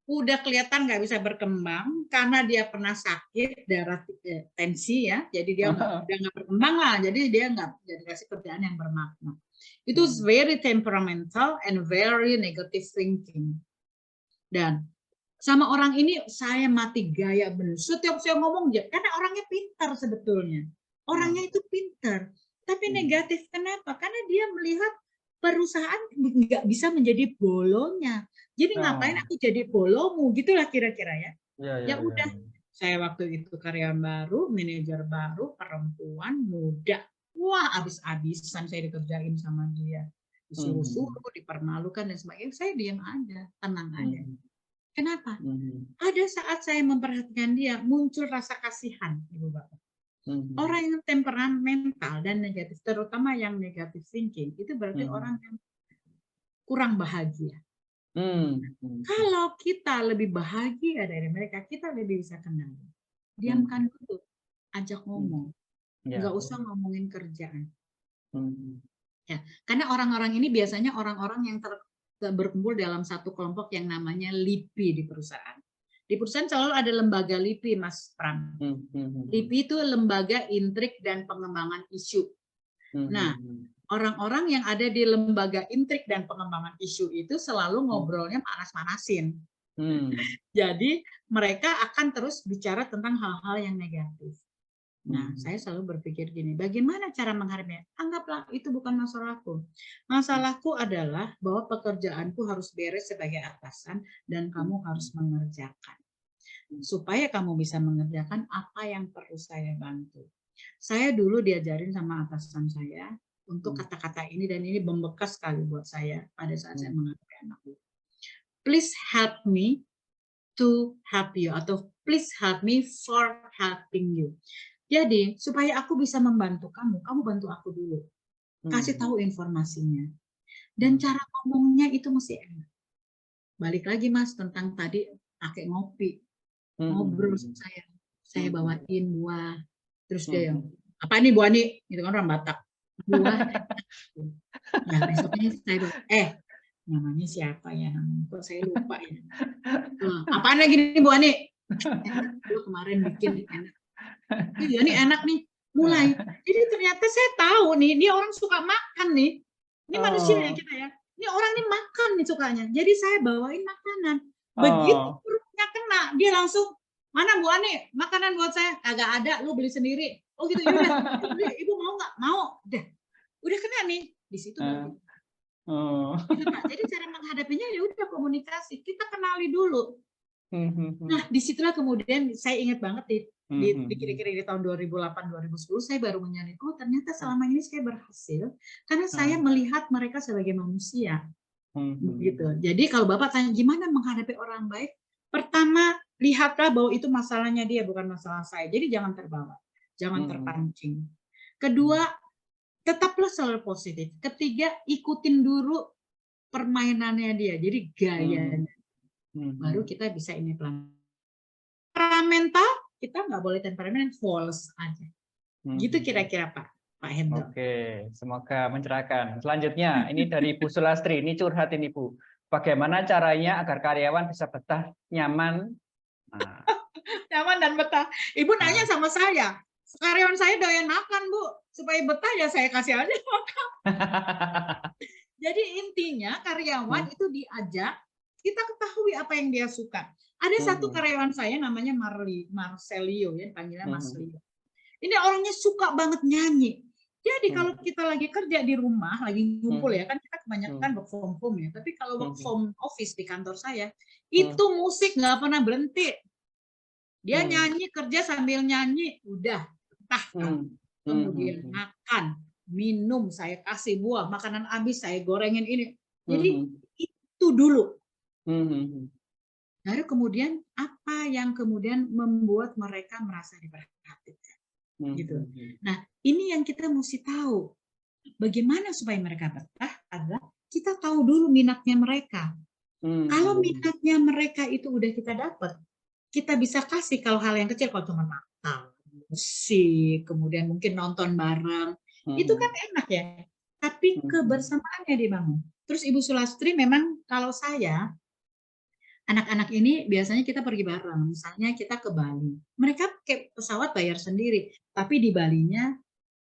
udah kelihatan nggak bisa berkembang karena dia pernah sakit darah tensi ya, jadi dia udah nggak berkembang lah, jadi dia nggak jadi kasih kerjaan yang bermakna. Itu very temperamental and very negative thinking. Dan sama orang ini saya mati gaya bener. Setiap saya ngomong dia, karena orangnya pintar sebetulnya, orangnya itu pintar, tapi negatif. Kenapa? Karena dia melihat perusahaan nggak bisa menjadi bolonya. Jadi ngapain aku jadi bolomu, gitulah kira-kira ya. Ya udah, saya waktu itu karyawan baru, manajer baru, perempuan muda. Wah, abis-abisan saya dikerjain sama dia. Disuruh-suruh, dipermalukan dan sebagainya. Saya diam aja, tenang aja. Kenapa? Ada saat saya memperhatikan dia, muncul rasa kasihan, Ibu Bapak. Orang yang temperamental dan negatif, terutama yang negatif thinking, itu berarti orang yang kurang bahagia. Kalau kita lebih bahagia dari mereka, kita lebih bisa kendali. Diamkan dulu, ajak ngomong, nggak usah ngomongin kerjaan. Ya, karena orang-orang ini biasanya orang-orang yang berkumpul dalam satu kelompok yang namanya LIPI di perusahaan. Di perusahaan selalu ada lembaga LIPI, Mas Pram. LIPI itu lembaga intrik dan pengembangan isu. Nah, orang-orang yang ada di lembaga intrik dan pengembangan isu itu selalu ngobrolnya panas-panasin. Jadi mereka akan terus bicara tentang hal-hal yang negatif. Nah, saya selalu berpikir gini, bagaimana cara menghadapinya? Anggaplah itu bukan masalahku. Masalahku adalah bahwa pekerjaanku harus beres sebagai atasan dan kamu harus mengerjakan. Supaya kamu bisa mengerjakan apa yang perlu saya bantu. Saya dulu diajarin sama atasan saya untuk kata-kata ini, dan ini membekas sekali buat saya pada saat saya menghadapi anakku. Please help me to help you, atau please help me for helping you. Jadi supaya aku bisa membantu kamu, kamu bantu aku dulu. Kasih tahu informasinya. Dan cara ngomongnya itu mesti enak. Balik lagi Mas tentang tadi pakai ngopi. Ngobrol sama saya bawain buah. Terus dia yang, apa nih buah nih? Gitu kan orang Batak. Buah. Nah besoknya saya namanya siapa ya? Kok saya lupa ya. Apaan lagi nih buah nih? Gue kemarin bikin enak. Iya nih enak nih. Mulai. Jadi ternyata saya tahu nih, dia orang suka makan nih. Ini manusia ya kita ya. Ini orang nih makan nih sukanya. Jadi saya bawain makanan. Begitu perutnya kena, dia langsung, mana Bu Ani, makanan buat saya. Kagak ada, lu beli sendiri. Oh gitu, yaudah. Ibu mau nggak? Mau. Udah kena nih. Di situ baru. Gitu, Pak. Jadi cara menghadapinya ya udah komunikasi. Kita kenali dulu. Nah, disitulah kemudian saya ingat banget di kira-kira di tahun 2008-2010 saya baru menyadari, oh ternyata selama ini saya berhasil karena saya melihat mereka sebagai manusia. Gitu. Jadi kalau Bapak tanya gimana menghadapi orang baik, pertama lihatlah bahwa itu masalahnya dia, bukan masalah saya. Jadi jangan terbawa, jangan terpancing. Kedua, tetaplah selalu positif. Ketiga, ikutin dulu permainannya dia, jadi gayanya. Baru kita bisa ini pelan. Temperamental, kita nggak boleh temperamental, false aja. Gitu kira-kira Pak Hendro. Oke, semoga mencerahkan. Selanjutnya, ini dari Bu Sulastri, ini curhat ini Bu. Bagaimana caranya agar karyawan bisa betah, nyaman? Nah. Nyaman dan betah. Ibu nanya sama saya, karyawan saya doyan makan Bu, supaya betah ya saya kasih aja makan. Jadi intinya karyawan itu diajak, kita ketahui apa yang dia suka. Ada satu karyawan saya namanya Marcelio, ya panggilnya Mas Leo. Ini orangnya suka banget nyanyi. Jadi kalau kita lagi kerja di rumah, lagi ngumpul ya, kan kita kebanyakan work from home ya. Tapi kalau work from office di kantor saya, itu musik nggak pernah berhenti. Dia nyanyi, kerja sambil nyanyi, udah entah kan. Kemudian makan, minum, saya kasih buah, makanan habis saya gorengin ini. Jadi itu dulu. Lalu kemudian apa yang kemudian membuat mereka merasa diperhatikan, gitu. Nah, ini yang kita mesti tahu. Bagaimana supaya mereka betah adalah kita tahu dulu minatnya mereka. Kalau minatnya mereka itu udah kita dapat, kita bisa kasih kalau hal yang kecil, kalau cuma makan, musik, kemudian mungkin nonton bareng, itu kan enak ya. Tapi kebersamaannya dibangun. Terus Ibu Sulastri memang kalau saya, anak-anak ini biasanya kita pergi bareng. Misalnya kita ke Bali. Mereka pakai pesawat bayar sendiri. Tapi di Balinya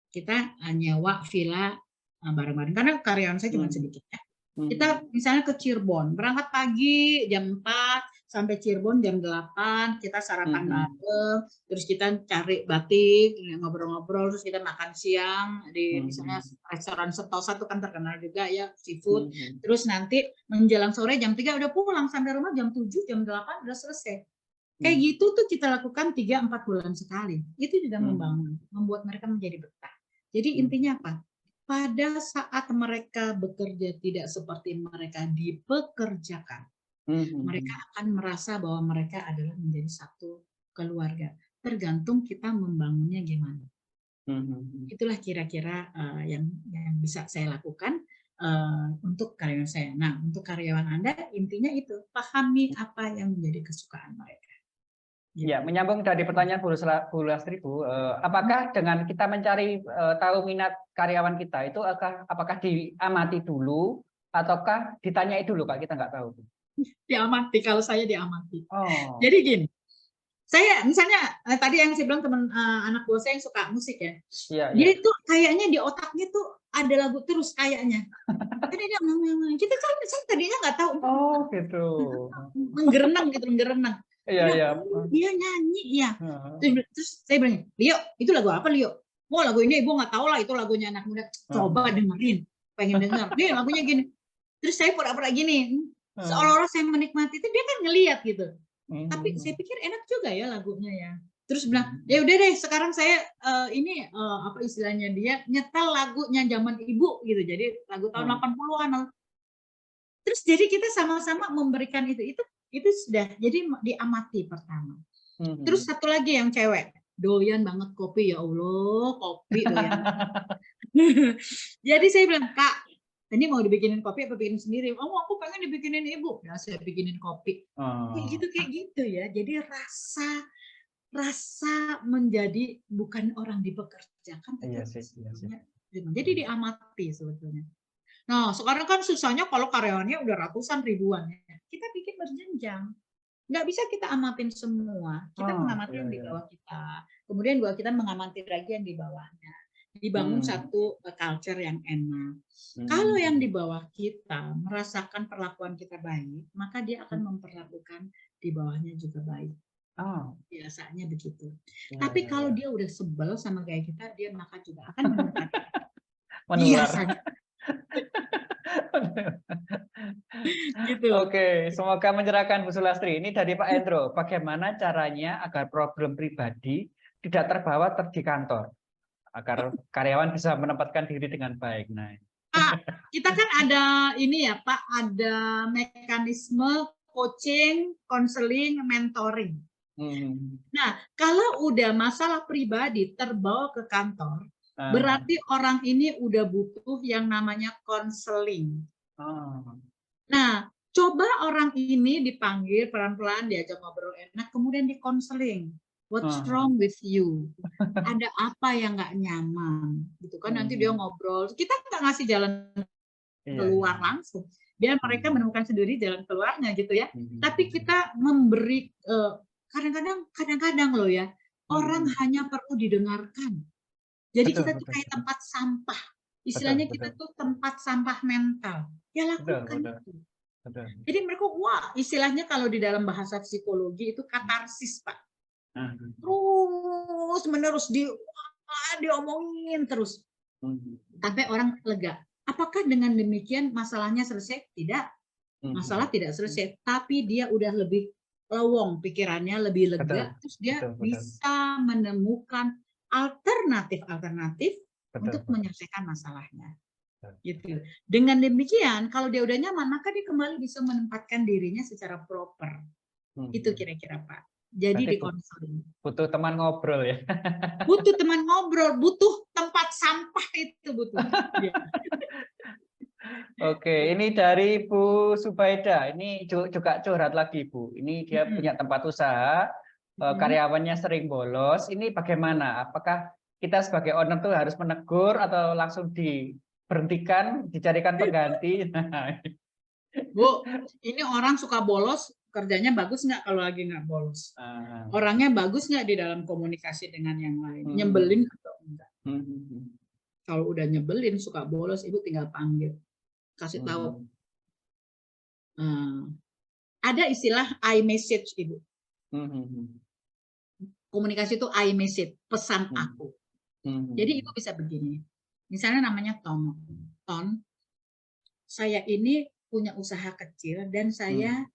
kita nyewa villa bareng-bareng. Karena karyawan saya cuma sedikit ya. Kita misalnya ke Cirebon. Berangkat pagi jam 4. Sampai Cirebon jam 8, kita sarapan bareng, terus kita cari batik, ngobrol-ngobrol, terus kita makan siang di misalnya restoran Sentosa itu kan terkenal juga ya, seafood. Terus nanti menjelang sore jam 3 udah pulang, sampai rumah jam 7, jam 8 udah selesai. Kayak gitu tuh kita lakukan 3-4 bulan sekali. Itu juga membangun, membuat mereka menjadi betah. Jadi intinya apa? Pada saat mereka bekerja tidak seperti mereka dipekerjakan, mereka akan merasa bahwa mereka adalah menjadi satu keluarga. Tergantung kita membangunnya gimana. Itulah kira-kira yang bisa saya lakukan untuk karyawan saya. Nah, untuk karyawan Anda, intinya itu, pahami apa yang menjadi kesukaan mereka. Ya, menyambung dari pertanyaan Bu Sulastri, Bu, apakah dengan kita mencari tahu minat karyawan kita itu apakah diamati dulu ataukah ditanyai dulu, Kak? Kita nggak tahu. Diamati, kalau saya diamati. Oh. Jadi gini, saya misalnya tadi yang saya bilang teman anak buah saya yang suka musik ya, dia itu kayaknya di otaknya tuh ada lagu terus kayaknya. Jadi dia kita kan saya tadinya nggak tahu. Oh gitu. Menggerenang gitu, menggerenang. Iya. Dia nyanyi ya. Terus saya bilang, Lio, itu lagu apa Lio? Wah, lagu ini ibu nggak tahu lah, itu lagunya anak muda. Coba dengerin, pengen denger. Nih lagunya gini. Terus saya pura-pura gini. Seolah-olah saya menikmati itu, dia kan ngelihat gitu. Tapi saya pikir enak juga ya lagunya ya. Terus bilang, ya udah deh, sekarang saya ini apa istilahnya, dia nyetel lagunya zaman ibu gitu. Jadi lagu tahun 80-an. Terus jadi kita sama-sama memberikan itu sudah. Jadi diamati pertama. Terus satu lagi yang cewek, doyan banget kopi, ya Allah, kopi doyan. Jadi saya bilang, Kak, ini mau dibikinin kopi apa bikin sendiri? Oh, aku pengen dibikinin ibu. Ya, saya bikinin kopi. Kayak gitu ya. Jadi rasa menjadi bukan orang dipekerjakan. Iya. Jadi diamati sebetulnya. Nah, sekarang kan susahnya kalau karyawannya udah ratusan ribuan. Ya. Kita bikin berjenjang. Nggak bisa kita amatin semua. Kita mengamati yang di bawah kita. Kemudian kita mengamati lagi yang di bawahnya. Dibangun satu culture yang enak. Kalau yang di bawah kita merasakan perlakuan kita baik, maka dia akan memperlakukan di bawahnya juga baik. Biasanya begitu. Tapi kalau dia udah sebel sama gaya kita, dia maka juga akan menular. Biasanya. Gitu. Oke, semoga mencerahkan Bu Sulastri. Ini dari Pak Endro. Bagaimana caranya agar problem pribadi tidak terbawa di kantor? Agar karyawan bisa menempatkan diri dengan baik. Nah, kita kan ada ini ya Pak, ada mekanisme coaching, counseling, mentoring. Nah, kalau udah masalah pribadi terbawa ke kantor, berarti orang ini udah butuh yang namanya counseling. Nah, coba orang ini dipanggil pelan-pelan, diajak ngobrol enak, kemudian di counseling. What's wrong with you? Ada apa yang nggak nyaman, gitu kan? Nanti dia ngobrol. Kita nggak ngasih jalan keluar langsung. Biar mereka menemukan sendiri jalan keluarnya, gitu ya. Tapi kita memberi kadang-kadang loh ya, orang hanya perlu didengarkan. Jadi kita tuh kayak tempat sampah. Istilahnya kita tuh tempat sampah mental. Ya lakukan itu. Jadi mereka, wah, istilahnya kalau di dalam bahasa psikologi itu katarsis, Pak. Terus menerus diomongin terus sampai orang lega. Apakah dengan demikian masalahnya selesai? Tidak, masalah tidak selesai, tapi dia udah lebih lowong pikirannya, lebih lega, Betul, terus dia betul, betul. bisa menemukan alternatif untuk Betul. menyelesaikan masalahnya. Betul. Gitu. Dengan demikian, kalau dia udah nyaman, maka dia kembali bisa menempatkan dirinya secara proper. Itu kira-kira Pak. Jadi Berarti di konseling. butuh teman ngobrol ya. Butuh teman ngobrol, butuh tempat sampah itu butuh. Ya. Oke, ini dari Bu Subaida. Ini juga curhat lagi, Bu. Ini dia punya tempat usaha, karyawannya sering bolos. Ini bagaimana? Apakah kita sebagai owner tuh harus menegur atau langsung diberhentikan, dicarikan pengganti? Bu, ini orang suka bolos, kerjanya bagus nggak kalau lagi nggak bolos? Ah. Orangnya bagus nggak di dalam komunikasi dengan yang lain? Nyebelin atau enggak? Kalau udah nyebelin, suka bolos, Ibu tinggal panggil. Kasih tahu. Ada istilah iMessage, Ibu. Komunikasi itu iMessage, pesan aku. Jadi Ibu bisa begini. Misalnya namanya Ton. Ton, saya ini punya usaha kecil dan saya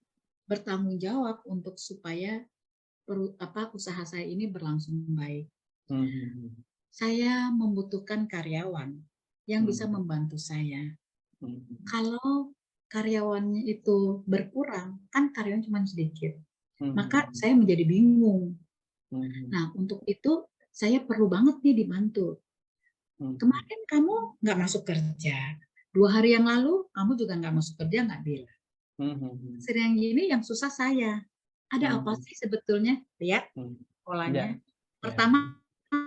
bertanggung jawab untuk supaya usaha saya ini berlangsung baik. Saya membutuhkan karyawan yang bisa membantu saya. Kalau karyawannya itu berkurang, kan karyawan cuma sedikit, maka saya menjadi bingung. Nah, untuk itu saya perlu banget nih dibantu. Kemarin kamu nggak masuk kerja, 2 hari yang lalu kamu juga nggak masuk kerja, nggak bilang. Sering gini yang susah saya. Ada apa sih sebetulnya? Lihat polanya. Pertama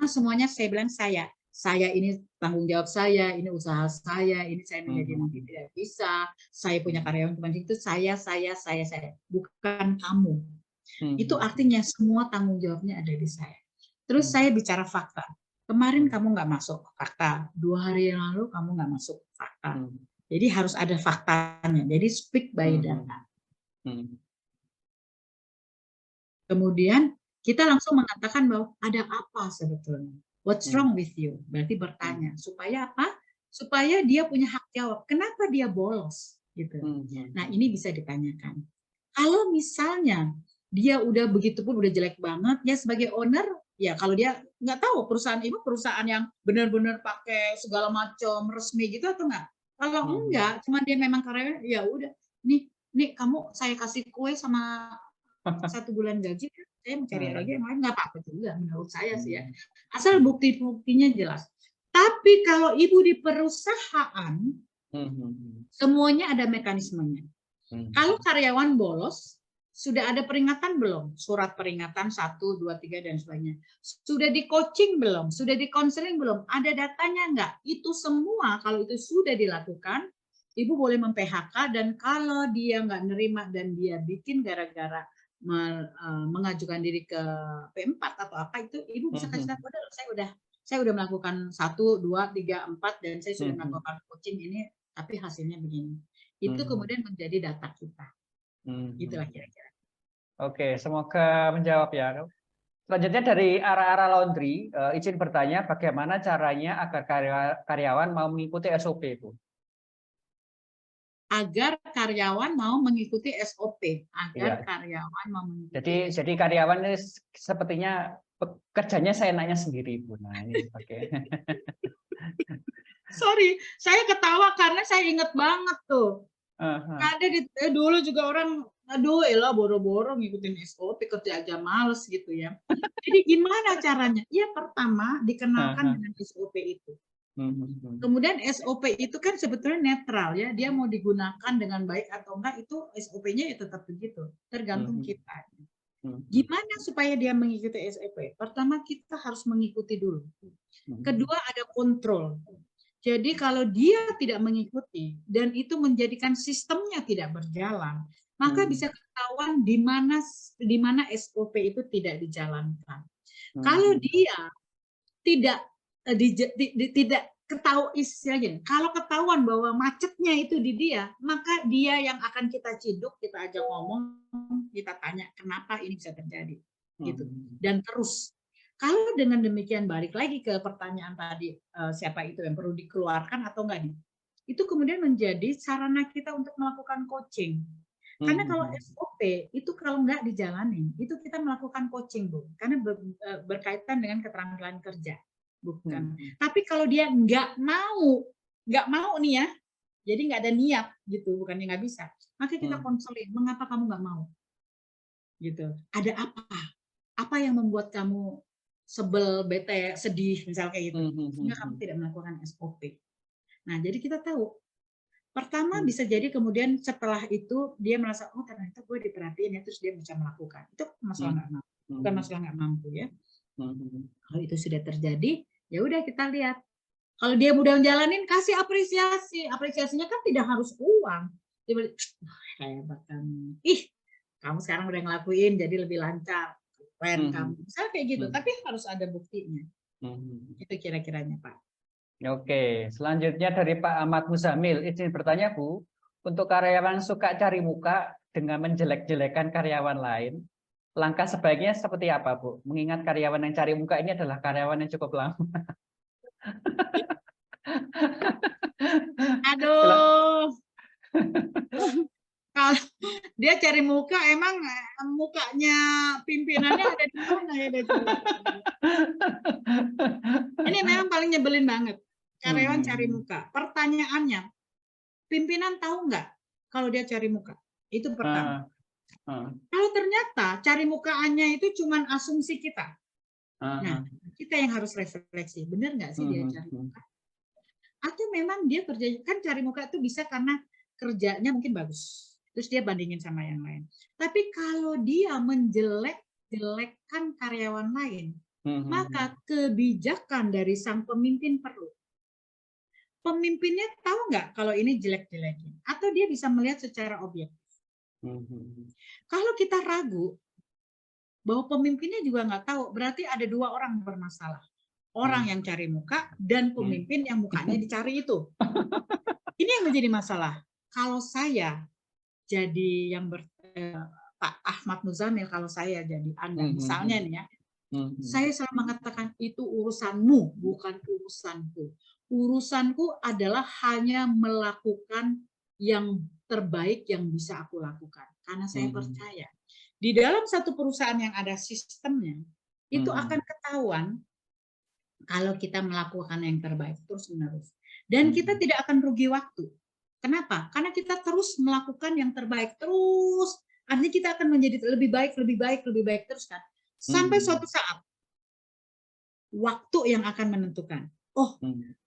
semuanya saya bilang saya ini tanggung jawab saya, ini usaha saya, ini saya menjadi nanti tidak bisa, saya punya karyawan cuma itu, saya, bukan kamu. Itu artinya semua tanggung jawabnya ada di saya. Terus saya bicara fakta. Kemarin kamu nggak masuk fakta, 2 hari yang lalu kamu nggak masuk fakta. Jadi harus ada faktanya. Jadi speak by data. Kemudian kita langsung mengatakan bahwa ada apa sebetulnya. What's wrong with you? Berarti bertanya. Supaya apa? Supaya dia punya hak jawab. Kenapa dia bolos? Gitu. Nah ini bisa ditanyakan. Kalau misalnya dia udah begitu pun udah jelek banget, ya sebagai owner, ya kalau dia nggak tahu perusahaan itu perusahaan yang benar-benar pakai segala macam resmi gitu atau enggak. Kalau enggak, cuma dia memang karyawan, ya udah. Nih kamu saya kasih kue sama 1 bulan gaji, saya mencari lagi yang lain, nggak apa-apa juga menurut saya sih ya. Asal bukti-buktinya jelas. Tapi kalau Ibu di perusahaan, semuanya ada mekanismenya. Kalau karyawan bolos, sudah ada peringatan belum? Surat peringatan 1, 2, 3 dan sebagainya. Sudah di coaching belum? Sudah di konseling belum? Ada datanya enggak? Itu semua kalau itu sudah dilakukan, Ibu boleh mem-PHK dan kalau dia nggak nerima dan dia bikin gara-gara mengajukan diri ke P4 atau apa itu, Ibu bisa kasih tahu, saya udah melakukan 1, 2, 3, 4 dan saya sudah melakukan coaching ini, tapi hasilnya begini. Itu kemudian menjadi data kita. Itulah kira-kira. Oke, semoga menjawab ya. Selanjutnya dari arah-arah laundry, izin bertanya bagaimana caranya agar karyawan mau mengikuti SOP itu? Agar karyawan mau mengikuti SOP, Iya. karyawan mau mengikuti Jadi karyawan ini sepertinya kerjanya seenaknya sendiri, Bu. Nah, ini oke. Sorry, saya ketawa karena saya ingat banget tuh. Ada dulu juga orang, aduh elah boro-boro ngikutin SOP, kerja aja males gitu ya. Jadi gimana caranya? Ya pertama dikenalkan dengan SOP itu. Kemudian SOP itu kan sebetulnya netral ya, dia mau digunakan dengan baik atau enggak itu SOP-nya ya tetap begitu, tergantung kita. Gimana supaya dia mengikuti SOP? Pertama kita harus mengikuti dulu. Kedua ada kontrol. Jadi kalau dia tidak mengikuti dan itu menjadikan sistemnya tidak berjalan, maka bisa ketahuan di mana SOP itu tidak dijalankan. Kalau dia tidak ketahui istilahnya, kalau ketahuan bahwa macetnya itu di dia, maka dia yang akan kita ciduk, kita ajak ngomong, kita tanya kenapa ini bisa terjadi, gitu. Dan terus. Kalau dengan demikian balik lagi ke pertanyaan tadi, siapa itu yang perlu dikeluarkan atau enggak nih? Itu kemudian menjadi sarana kita untuk melakukan coaching. Karena kalau SOP itu kalau nggak dijalanin, itu kita melakukan coaching, Bu. Karena berkaitan dengan keterampilan kerja, bukan. Tapi kalau dia nggak mau nih ya, jadi nggak ada niat gitu, bukannya nggak bisa. Maka kita konseling, mengapa kamu nggak mau? Gitu. Ada apa? Apa yang membuat kamu sebel, bete, sedih, misalnya kayak gitu. Sehingga kamu tidak melakukan SOP. Nah, jadi kita tahu. Pertama bisa jadi kemudian setelah itu dia merasa, oh ternyata gue diperhatiin ya, terus dia bisa melakukan. Itu masalah nggak mampu. Bukan masalah nggak mampu ya. Kalau itu sudah terjadi, ya udah kita lihat. Kalau dia mudah menjalanin, kasih apresiasi. Apresiasinya kan tidak harus uang. Dia bilang, hebat kamu. Ih, kamu sekarang udah ngelakuin, jadi lebih lancar. Keren kamu. Misalnya kayak gitu. Tapi harus ada buktinya. Itu kira-kiranya, Pak. Oke, selanjutnya dari Pak Ahmad Muzamil. Izin bertanya, Bu. Untuk karyawan suka cari muka dengan menjelek-jelekan karyawan lain, langkah sebaiknya seperti apa, Bu? Mengingat karyawan yang cari muka ini adalah karyawan yang cukup lama. Aduh. Kalau dia cari muka, emang mukanya pimpinannya ada di mana ya? Ini memang paling nyebelin banget. Karyawan cari muka. Pertanyaannya, pimpinan tahu nggak kalau dia cari muka? Itu pertama. Kalau ternyata cari mukaannya itu cuma asumsi kita. Nah, kita yang harus refleksi. Benar nggak sih dia cari muka? Atau memang dia kerja, kan cari muka itu bisa karena kerjanya mungkin bagus. Terus dia bandingin sama yang lain. Tapi kalau dia menjelek-jelekkan karyawan lain, maka kebijakan dari sang pemimpin perlu. Pemimpinnya tahu nggak kalau ini jelek-jelekin? Atau dia bisa melihat secara objektif? Kalau kita ragu bahwa pemimpinnya juga nggak tahu, berarti ada dua orang bermasalah. Orang yang cari muka dan pemimpin yang mukanya dicari itu. Ini yang menjadi masalah. Kalau saya jadi yang Pak Ahmad Muzamil, kalau saya jadi Anda, misalnya nih ya, saya selalu mengatakan itu urusanmu, bukan urusanku. Urusanku adalah hanya melakukan yang terbaik yang bisa aku lakukan. Karena saya percaya, di dalam satu perusahaan yang ada sistemnya, itu akan ketahuan kalau kita melakukan yang terbaik terus-menerus. Dan kita tidak akan rugi waktu. Kenapa? Karena kita terus melakukan yang terbaik terus. Artinya kita akan menjadi lebih baik, lebih baik, lebih baik terus kan. Sampai suatu saat waktu yang akan menentukan. Oh,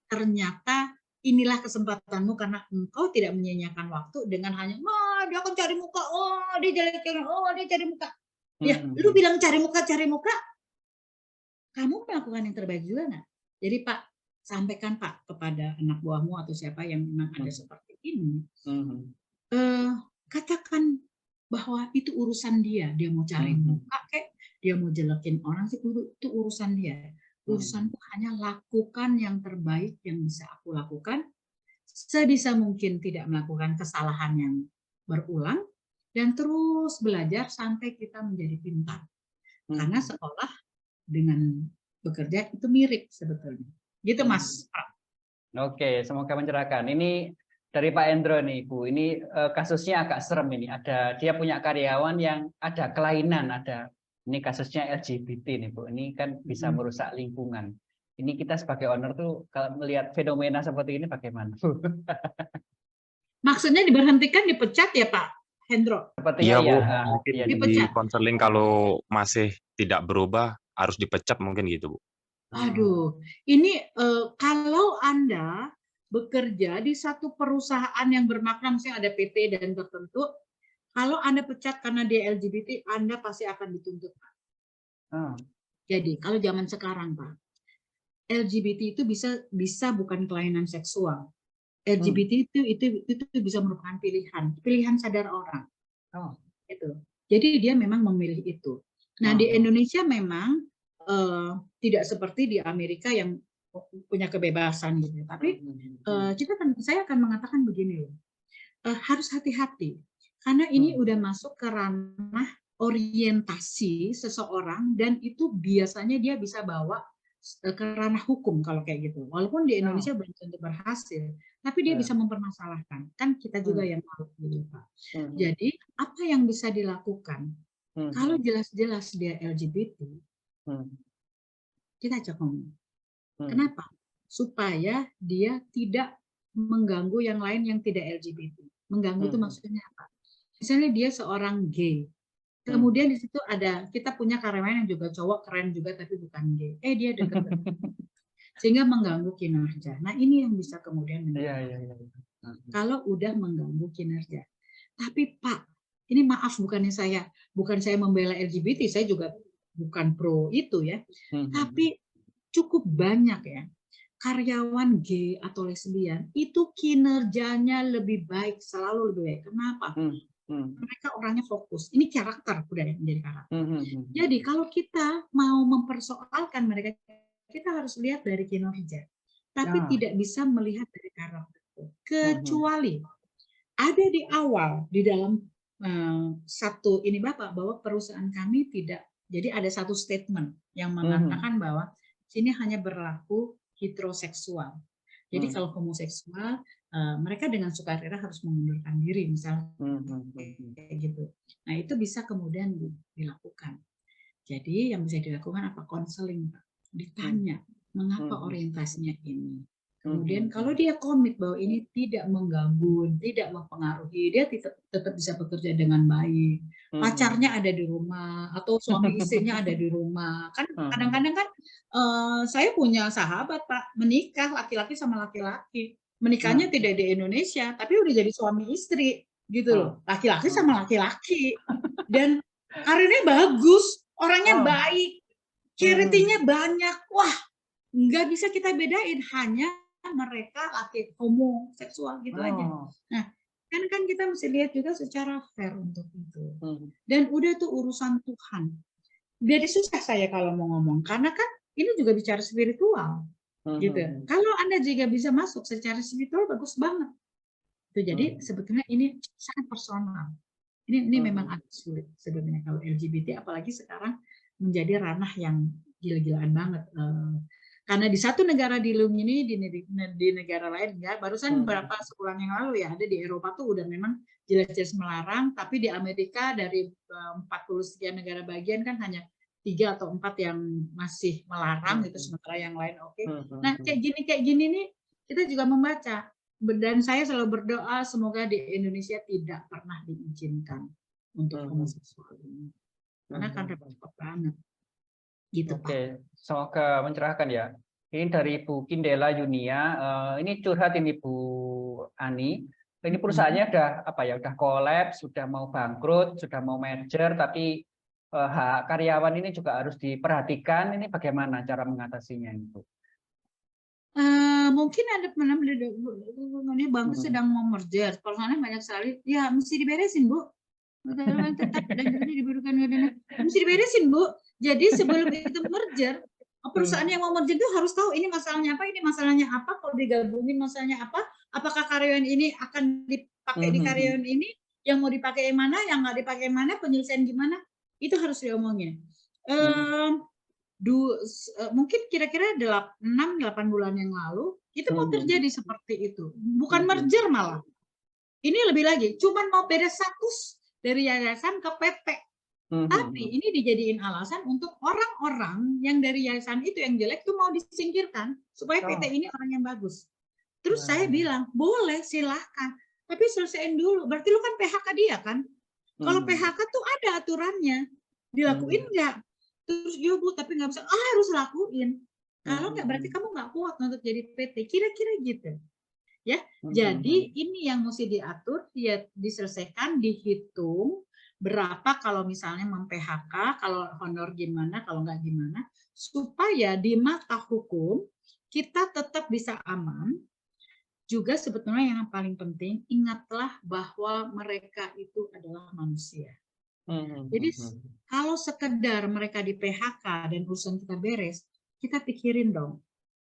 ternyata inilah kesempatanmu karena engkau tidak menyia-nyiakan waktu dengan hanya, dia akan cari muka, dia jelek-jelek, dia cari muka. Ya, lu bilang cari muka, kamu melakukan yang terbaik juga nggak? Jadi Pak, sampaikan Pak kepada anak buahmu atau siapa yang memang ada seperti ini. Katakan bahwa itu urusan dia mau cari muka kayak dia mau jelekin orang sih, itu urusan dia. Urusanku hanya lakukan yang terbaik yang bisa aku lakukan, sebisa mungkin tidak melakukan kesalahan yang berulang, dan terus belajar sampai kita menjadi pintar. Karena sekolah dengan bekerja itu mirip sebetulnya. Gitu Mas. Oke, semoga mencerahkan. Ini dari Pak Endro nih, Bu. Ini kasusnya agak serem ini. Dia punya karyawan yang ada kelainan, ini kasusnya LGBT nih, Bu. Ini kan bisa merusak lingkungan. Ini kita sebagai owner tuh kalau melihat fenomena seperti ini bagaimana, Bu? Maksudnya diberhentikan, dipecat ya Pak Hendro? Sepertinya Bu. ya. Mungkin di dipecat. konseling kalau masih tidak berubah harus dipecat mungkin gitu, Bu. Aduh, ini kalau Anda bekerja di satu perusahaan yang bermakna, misalnya ada PT dan tertentu, kalau Anda pecat karena dia LGBT, Anda pasti akan dituntut, Pak. Jadi kalau zaman sekarang, Pak, LGBT itu bisa bukan kelainan seksual. LGBT itu bisa merupakan pilihan sadar orang. Gitu. Jadi dia memang memilih itu. Nah di Indonesia memang tidak seperti di Amerika yang punya kebebasan gitu. Tapi saya akan mengatakan begini loh, harus hati-hati karena ini udah masuk ke ranah orientasi seseorang dan itu biasanya dia bisa bawa ke ranah hukum kalau kayak gitu. Walaupun di Oh. Indonesia belum tentu berhasil, tapi dia Ya. bisa mempermasalahkan. Kan kita juga yang tahu gitu, Pak. Mhm. Jadi apa yang bisa dilakukan? Mhm. Kalau jelas-jelas dia LGBT, Mhm. kita ajak ngomong. Mhm. Kenapa? Supaya dia tidak mengganggu yang lain yang tidak LGBT. Mengganggu itu maksudnya apa? Misalnya dia seorang gay. Kemudian di situ ada, kita punya karyawan yang juga cowok keren juga tapi bukan gay. Dia deket sehingga mengganggu kinerja. Nah ini yang bisa kemudian Iya, menjadi iya, iya. kalau udah mengganggu kinerja. Tapi Pak, ini maaf bukan saya membela LGBT, saya juga bukan pro itu ya. Tapi cukup banyak ya karyawan gay atau lesbian itu kinerjanya lebih baik, selalu lebih baik. Kenapa? Mereka orangnya fokus. Ini karakter, udah ya, menjadi karakter. Jadi kalau kita mau mempersoalkan mereka, kita harus lihat dari kinerja. Tapi tidak bisa melihat dari karakter. Kecuali ada di awal, di dalam satu ini Bapak, bahwa perusahaan kami tidak, jadi ada satu statement yang mengatakan bahwa sini hanya berlaku heteroseksual. Jadi kalau homoseksual, mereka dengan sukarela harus mengundurkan diri, misalnya kayak gitu. Nah itu bisa kemudian dilakukan. Jadi yang bisa dilakukan apa? Konseling, Pak. Ditanya mengapa orientasinya ini. Kemudian kalau dia komit bahwa ini tidak mengganggu, tidak mempengaruhi, dia tetap bisa bekerja dengan baik. Pacarnya ada di rumah atau suami istrinya ada di rumah. Kan kadang-kadang kan saya punya sahabat Pak menikah laki-laki sama laki-laki. Menikahnya tidak di Indonesia, tapi udah jadi suami istri gitu loh. Laki-laki sama laki-laki. Dan karirnya bagus, orangnya baik, charity-nya banyak. Wah, nggak bisa kita bedain, hanya mereka laki homoseksual gitu aja. Nah, kan kita mesti lihat juga secara fair untuk itu. Dan udah tuh urusan Tuhan. Jadi susah saya kalau mau ngomong, karena kan ini juga bicara spiritual, gitu. Kalau Anda juga bisa masuk secara spiritual, bagus banget. Itu jadi sebetulnya ini sangat personal. Ini memang agak sulit sebenarnya kalau LGBT, apalagi sekarang menjadi ranah yang gila-gilaan banget. Karena di satu negara dilindungi ini, di negara lain enggak. Barusan beberapa sebulan yang lalu ya, ada di Eropa tuh udah memang jelas-jelas melarang, tapi di Amerika dari 40 sekian negara bagian kan hanya 3 atau 4 yang masih melarang gitu, sementara yang lain oke. Nah kayak gini nih kita juga membaca. Dan saya selalu berdoa semoga di Indonesia tidak pernah diizinkan untuk homoseksual ini. Karena kan repot banget. Gitu, Oke, semoga mencerahkan ya. Ini dari Bu Kindela Yunia. Ini curhat ini Bu Ani. Ini perusahaannya udah kolaps, sudah mau bangkrut, sudah mau merger, tapi hak karyawan ini juga harus diperhatikan. Ini bagaimana cara mengatasinya itu? Mungkin ada ini bangku sedang mau merger, perusahaannya banyak sekali, ya mesti diberesin Bu. Tetap dan diberikan mesti diberesin Bu. Jadi sebelum itu merger, perusahaan yang mau merger itu harus tahu ini masalahnya apa, ini masalahnya apa, kalau digabungin masalahnya apa, apakah karyawan ini akan dipakai di karyawan ini, yang mau dipakai yang mana, yang nggak dipakai yang mana, penyelesaian gimana, itu harus diomongin. Mungkin kira-kira 6-8 bulan yang lalu itu mau terjadi seperti itu, bukan merger malah. Ini lebih lagi, cuman mau beda status dari yayasan ke PT. Tapi ini dijadiin alasan untuk orang-orang yang dari yayasan itu yang jelek itu mau disingkirkan supaya PT ini orang yang bagus. Terus saya bilang, boleh silahkan, tapi selesaiin dulu. Berarti lu kan PHK dia kan? Kalau PHK tuh ada aturannya, dilakuin nggak? Terus dia Bu, tapi nggak bisa. Harus lakuin. Kalau nggak berarti kamu nggak kuat untuk jadi PT. Kira-kira gitu. Ya, jadi ini yang mesti diatur, ya diselesaikan, dihitung berapa kalau misalnya mem-PHK, kalau honor gimana, kalau nggak gimana, supaya di mata hukum kita tetap bisa aman. Juga sebetulnya yang paling penting, ingatlah bahwa mereka itu adalah manusia. Jadi kalau sekedar mereka di PHK dan urusan kita beres, kita pikirin dong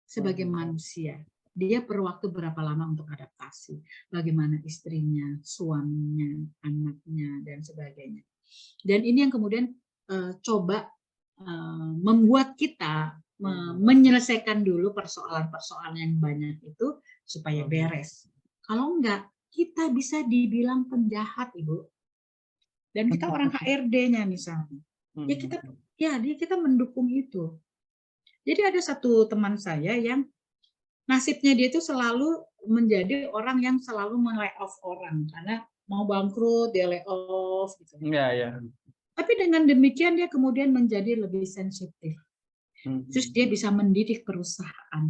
sebagai manusia. Dia perlu waktu berapa lama untuk adaptasi, bagaimana istrinya, suaminya, anaknya, dan sebagainya. Dan ini yang kemudian coba membuat kita menyelesaikan dulu persoalan-persoalan yang banyak itu supaya beres. Kalau enggak, kita bisa dibilang penjahat, Ibu. Dan kita orang HRD-nya misalnya. Ya kita mendukung itu. Jadi ada satu teman saya yang nasibnya dia itu selalu menjadi orang yang selalu men-layoff orang karena mau bangkrut dia layoff gitu. Tapi dengan demikian dia kemudian menjadi lebih sensitif. Terus dia bisa mendidik perusahaan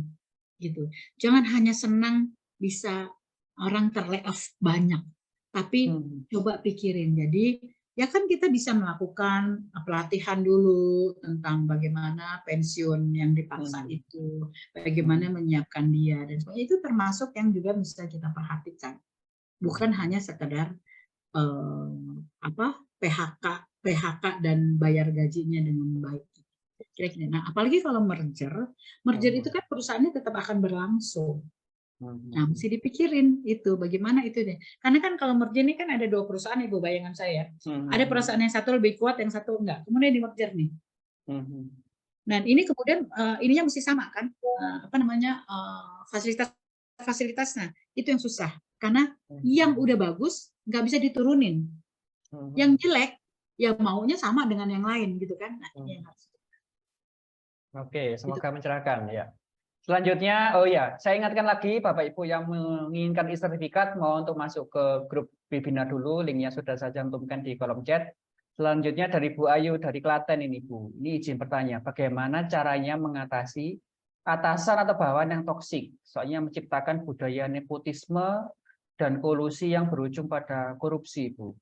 gitu. Jangan hanya senang bisa orang ter-layoff banyak, tapi coba pikirin. Jadi ya kan kita bisa melakukan pelatihan dulu tentang bagaimana pensiun yang dipaksa itu, bagaimana menyiapkan dia dan sebagainya. Itu termasuk yang juga bisa kita perhatikan. Bukan hanya sekedar PHK dan bayar gajinya dengan baik. Kira-kira. Nah, apalagi kalau merger itu kan perusahaannya tetap akan berlangsung. Nah, mesti dipikirin itu bagaimana itu deh. Karena kan kalau merger ini kan ada 2 perusahaan, Ibu, bayangan saya. Ada perusahaan yang satu lebih kuat, yang satu enggak. Kemudian di merger nih. Nah, ini kemudian ininya mesti sama kan? Fasilitas-fasilitasnya itu yang susah. Karena yang udah bagus nggak bisa diturunin. Yang jelek ya maunya sama dengan yang lain gitu kan. Nah, ini yang harus. Oke, semoga mencerahkan ya. Selanjutnya, saya ingatkan lagi Bapak Ibu yang menginginkan e-sertifikat mau untuk masuk ke grup webinar dulu, linknya sudah saya cantumkan di kolom chat. Selanjutnya dari Bu Ayu dari Klaten ini Bu, ini izin bertanya, bagaimana caranya mengatasi atasan atau bawahan yang toksik, soalnya menciptakan budaya nepotisme dan kolusi yang berujung pada korupsi Bu.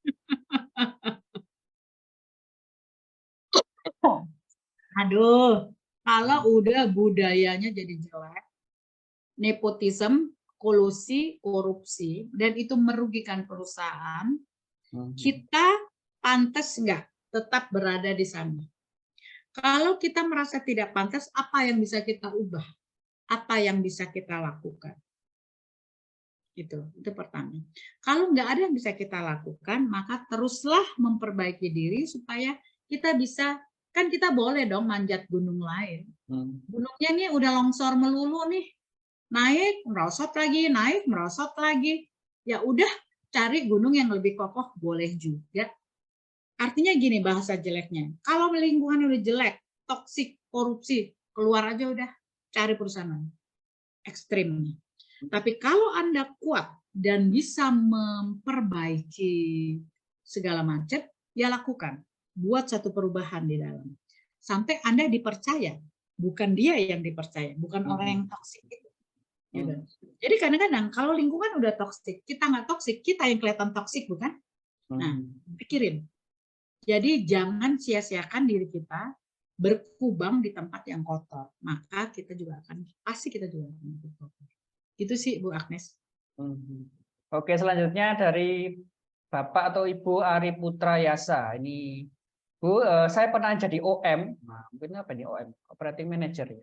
Aduh. Kalau udah budayanya jadi jelek, nepotisme, kolusi, korupsi, dan itu merugikan perusahaan, kita pantas nggak tetap berada di sana? Kalau kita merasa tidak pantas, apa yang bisa kita ubah? Apa yang bisa kita lakukan? Itu pertama. Kalau nggak ada yang bisa kita lakukan, maka teruslah memperbaiki diri supaya kita bisa. Kan kita boleh dong manjat gunung lain. Gunungnya nih udah longsor melulu nih. Naik, merosot lagi, naik, merosot lagi. Ya udah cari gunung yang lebih kokoh, boleh juga. Artinya gini bahasa jeleknya. Kalau lingkungan udah jelek, toksik, korupsi, keluar aja udah. Cari perusahaan ekstrim. Tapi kalau Anda kuat dan bisa memperbaiki segala macam, ya lakukan. Buat satu perubahan di dalam. Sampai Anda dipercaya. Bukan dia yang dipercaya. Bukan orang yang toksik. Gitu. Jadi kadang-kadang kalau lingkungan udah toksik, kita nggak toksik, kita yang kelihatan toksik, bukan? Nah, pikirin. Jadi jangan sia-siakan diri kita berkubang di tempat yang kotor. Maka kita juga akan, pasti kita juga akan kotor. Itu sih Bu Agnes. Oke, selanjutnya dari Bapak atau Ibu Ari Putra Yasa. Ini Bu, saya pernah jadi OM, nah, mungkin apa nih OM, Operating Manager ya.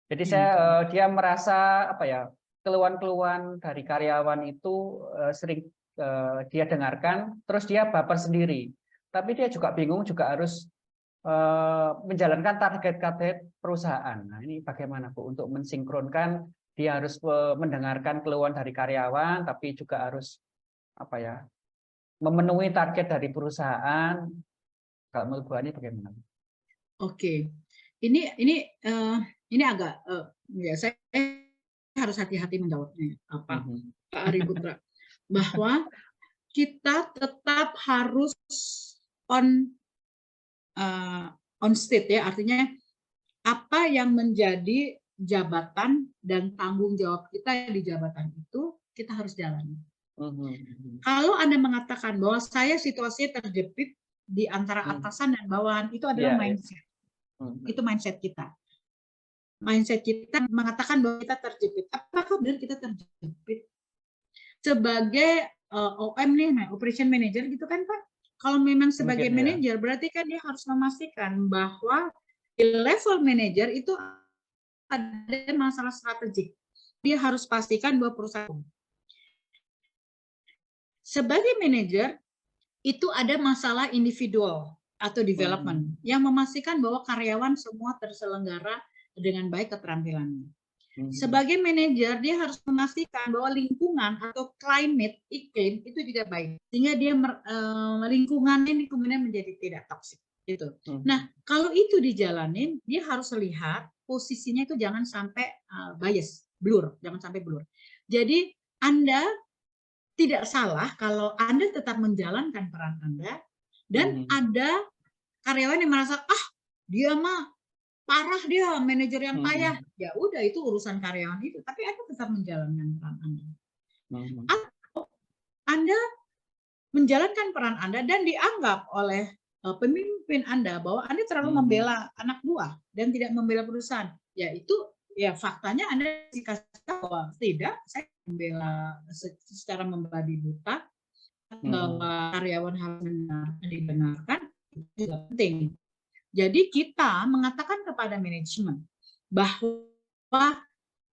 Jadi dia merasa keluhan-keluhan dari karyawan itu sering dia dengarkan, terus dia baper sendiri. Tapi dia juga bingung, juga harus menjalankan target-target perusahaan. Nah, ini bagaimana Bu untuk mensinkronkan dia harus mendengarkan keluhan dari karyawan, tapi juga harus memenuhi target dari perusahaan. Kalau menurut Bu Ani bagaimana? Oke, ini agak ya saya harus hati-hati menjawabnya. Pak Ari Putra, bahwa kita tetap harus on state ya, artinya apa yang menjadi jabatan dan tanggung jawab kita di jabatan itu kita harus jalani. Kalau Anda mengatakan bahwa saya situasinya terjepit di antara atasan dan bawahan, itu adalah mindset. Itu mindset kita. Mindset kita mengatakan bahwa kita terjepit. Apakah benar kita terjepit? Sebagai OM nih, operation manager gitu kan Pak? Kalau memang sebagai manajer, berarti kan dia harus memastikan bahwa di level manajer itu ada masalah strategik. Dia harus pastikan bahwa perusahaan. Sebagai manajer, itu ada masalah individual atau development yang memastikan bahwa karyawan semua terselenggara dengan baik keterampilannya. Sebagai manajer, dia harus memastikan bahwa lingkungan atau climate, iklim itu juga baik, sehingga dia lingkungannya ini kemudian menjadi tidak toksik. Gitu. Nah, kalau itu dijalanin, dia harus lihat posisinya itu jangan sampai bias, blur, jangan sampai blur. Jadi Anda tidak salah kalau Anda tetap menjalankan peran Anda, dan ada karyawan yang merasa, dia mah parah, dia manajer yang payah. Ya udah, itu urusan karyawan itu, tapi Anda tetap menjalankan peran Anda. Atau Anda menjalankan peran Anda dan dianggap oleh pemimpin Anda bahwa Anda terlalu membela anak buah dan tidak membela perusahaan. Ya itu, ya faktanya Anda dikasih tahu bahwa tidak, saya membela secara membabi buta, bahwa karyawan harus dibenarkan, itu juga penting. Jadi kita mengatakan kepada manajemen bahwa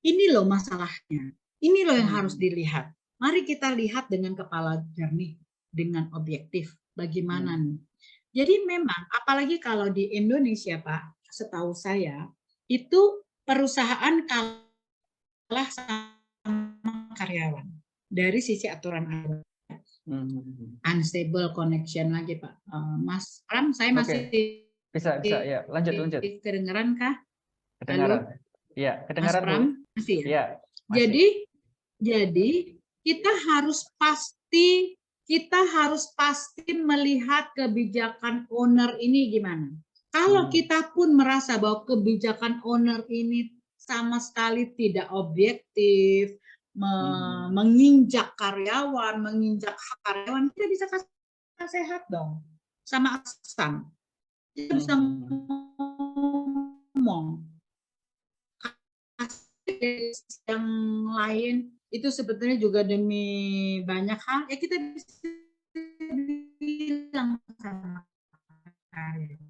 ini loh masalahnya, ini loh yang harus dilihat. Mari kita lihat dengan kepala jernih, dengan objektif, bagaimana nih. Jadi memang, apalagi kalau di Indonesia Pak, setahu saya, itu perusahaan kalah sama karyawan dari sisi aturan aturan. Unstable connection lagi Pak. Mas Pram, saya masih bisa ya, lanjut. Kedengeran kah? Kedengaran. Iya, kedengaran. Mas Pram, masih ya? Iya, masih. Jadi kita harus pasti melihat kebijakan owner ini gimana. Kalau kita pun merasa bahwa kebijakan owner ini sama sekali tidak objektif, menginjak karyawan, menginjak hak karyawan, kita bisa kasih nasihat dong sama atasan. Kita bisa ngomong. Yang lain itu sebetulnya juga demi banyak hal, ya kita bisa bilang sama karyawan.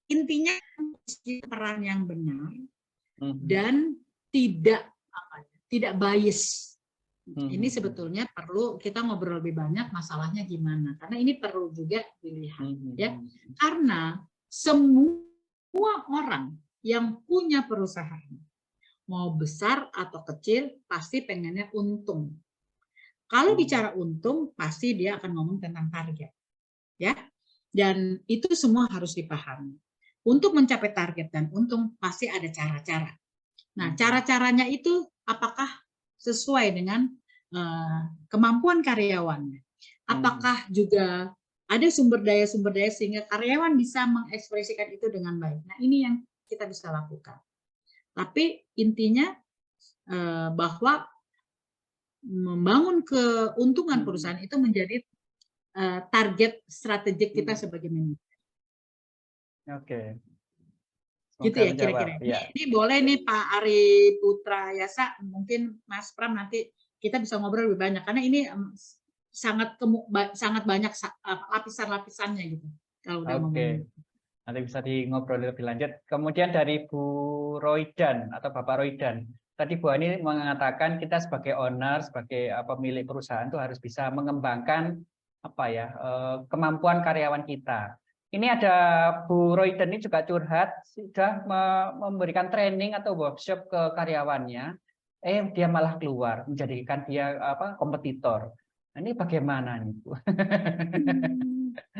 Intinya peran yang benar dan tidak bias. Ini sebetulnya perlu kita ngobrol lebih banyak masalahnya gimana, karena ini perlu juga dilihat ya, karena semua orang yang punya perusahaan mau besar atau kecil pasti pengennya untung. Kalau bicara untung pasti dia akan ngomong tentang target ya, dan itu semua harus dipahami. Untuk mencapai target dan untung pasti ada cara-cara. Nah, cara-caranya itu apakah sesuai dengan kemampuan karyawannya? Apakah juga ada sumber daya sehingga karyawan bisa mengekspresikan itu dengan baik? Nah, ini yang kita bisa lakukan. Tapi intinya bahwa membangun keuntungan perusahaan itu menjadi target strategik kita sebagai manajer. Oke. Gitu ya kira-kira. Ya. Ini boleh nih Pak Ari Putra Yasa, mungkin Mas Pram nanti kita bisa ngobrol lebih banyak karena ini sangat banyak lapisan-lapisannya gitu. Kalau udah ngomong. Nanti bisa ngobrol lebih lanjut. Kemudian dari Bu Roidan atau Bapak Roidan, tadi Bu Ani mengatakan kita sebagai owner, sebagai pemilik perusahaan itu harus bisa mengembangkan kemampuan karyawan kita. Ini ada Bu Roidan ini juga curhat, sudah memberikan training atau workshop ke karyawannya, dia malah keluar, menjadikan dia kompetitor. Ini bagaimana nih Bu?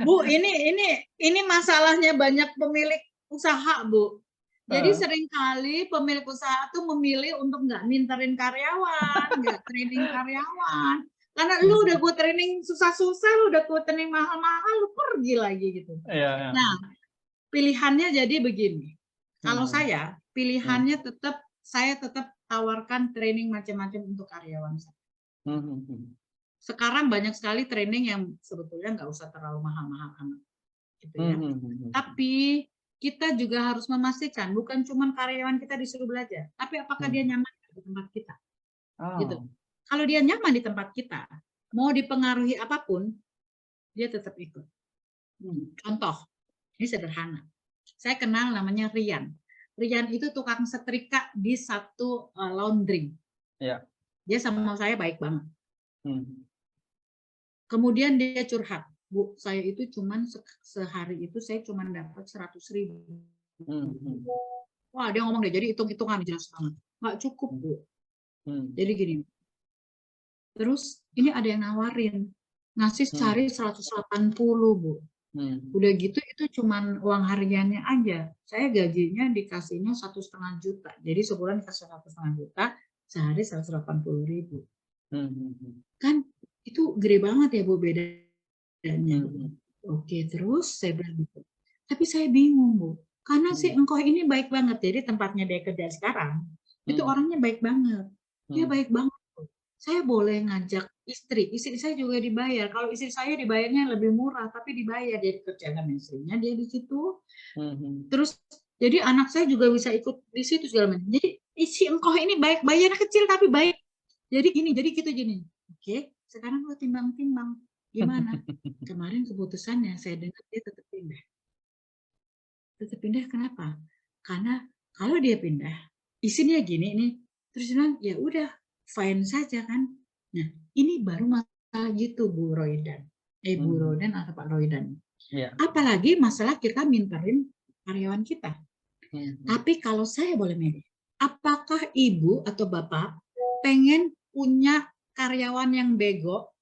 Bu, ini masalahnya banyak pemilik usaha Bu. Jadi seringkali pemilik usaha tuh memilih untuk nggak minterin karyawan, nggak training karyawan. Karena lu udah gue training susah-susah, lu udah gue training mahal-mahal, lu pergi lagi gitu. Ya. Nah, pilihannya jadi begini. Kalau saya, pilihannya saya tetap tawarkan training macam-macam untuk karyawan saya. Sekarang banyak sekali training yang sebetulnya nggak usah terlalu mahal-mahal amat. Gitu ya. Tapi kita juga harus memastikan bukan cuma karyawan kita disuruh belajar, tapi apakah dia nyaman di tempat kita. Gitu. Kalau dia nyaman di tempat kita, mau dipengaruhi apapun, dia tetap ikut. Contoh, ini sederhana. Saya kenal namanya Rian. Rian itu tukang setrika di satu laundry. Ya. Dia sama saya baik banget. Kemudian dia curhat, Bu, saya itu cuman sehari itu saya cuman dapat 100.000. Wah, dia ngomong deh, jadi hitung-hitungan jelas banget. Nggak cukup, Bu. Jadi gini, terus ini ada yang nawarin, ngasih sehari 180, Bu. Udah gitu itu cuman uang hariannya aja. Saya gajinya dikasihnya 1,5 juta. Jadi sebulan dikasih 1,5 juta, sehari 180.000. Kan itu gede banget ya, Bu, bedanya. Oke, terus saya bilang gitu. Tapi saya bingung, Bu. Karena si engkoh ini baik banget. Jadi tempatnya dia kerja sekarang, itu orangnya baik banget. Dia baik banget. Saya boleh ngajak istri saya juga dibayar. Kalau istri saya dibayarnya lebih murah, tapi dibayar, dia kerjakan istrinya, dia di situ. Terus jadi anak saya juga bisa ikut di situ segala macam. Jadi si engkoh ini baik, bayarnya kecil tapi baik. Jadi gini, jadi gitu gini. Oke, sekarang lo timbang-timbang gimana? Kemarin keputusannya saya dengar dia tetap pindah. Tetap pindah kenapa? Karena kalau dia pindah, isinya gini nih, terus bilang ya udah fine saja kan. Nah, ini baru masalah gitu, Bu Roydan. Bu Roydan atau Pak Roydan. Apalagi masalah kita minterin karyawan kita. Tapi kalau saya boleh milih, apakah Ibu atau Bapak pengen punya karyawan yang bego,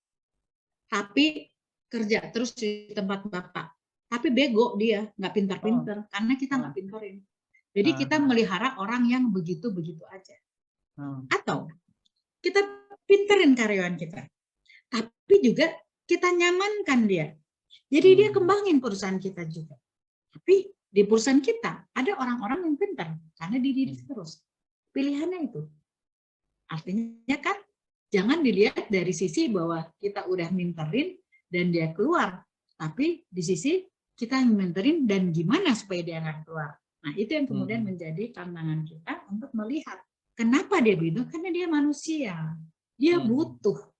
tapi kerja terus di tempat Bapak? Tapi bego dia, nggak pintar-pintar, karena kita nggak pintarin. Jadi kita melihara orang yang begitu-begitu aja. Atau kita pinterin karyawan kita, tapi juga kita nyamankan dia. Jadi dia kembangin perusahaan kita juga. Tapi di perusahaan kita ada orang-orang yang pintar, karena dididik terus. Pilihannya itu. Artinya kan, jangan dilihat dari sisi bahwa kita udah minterin dan dia keluar. Tapi di sisi kita minterin dan gimana supaya dia nggak keluar. Nah, itu yang kemudian menjadi tantangan kita untuk melihat kenapa dia begitu, karena dia manusia. Dia butuh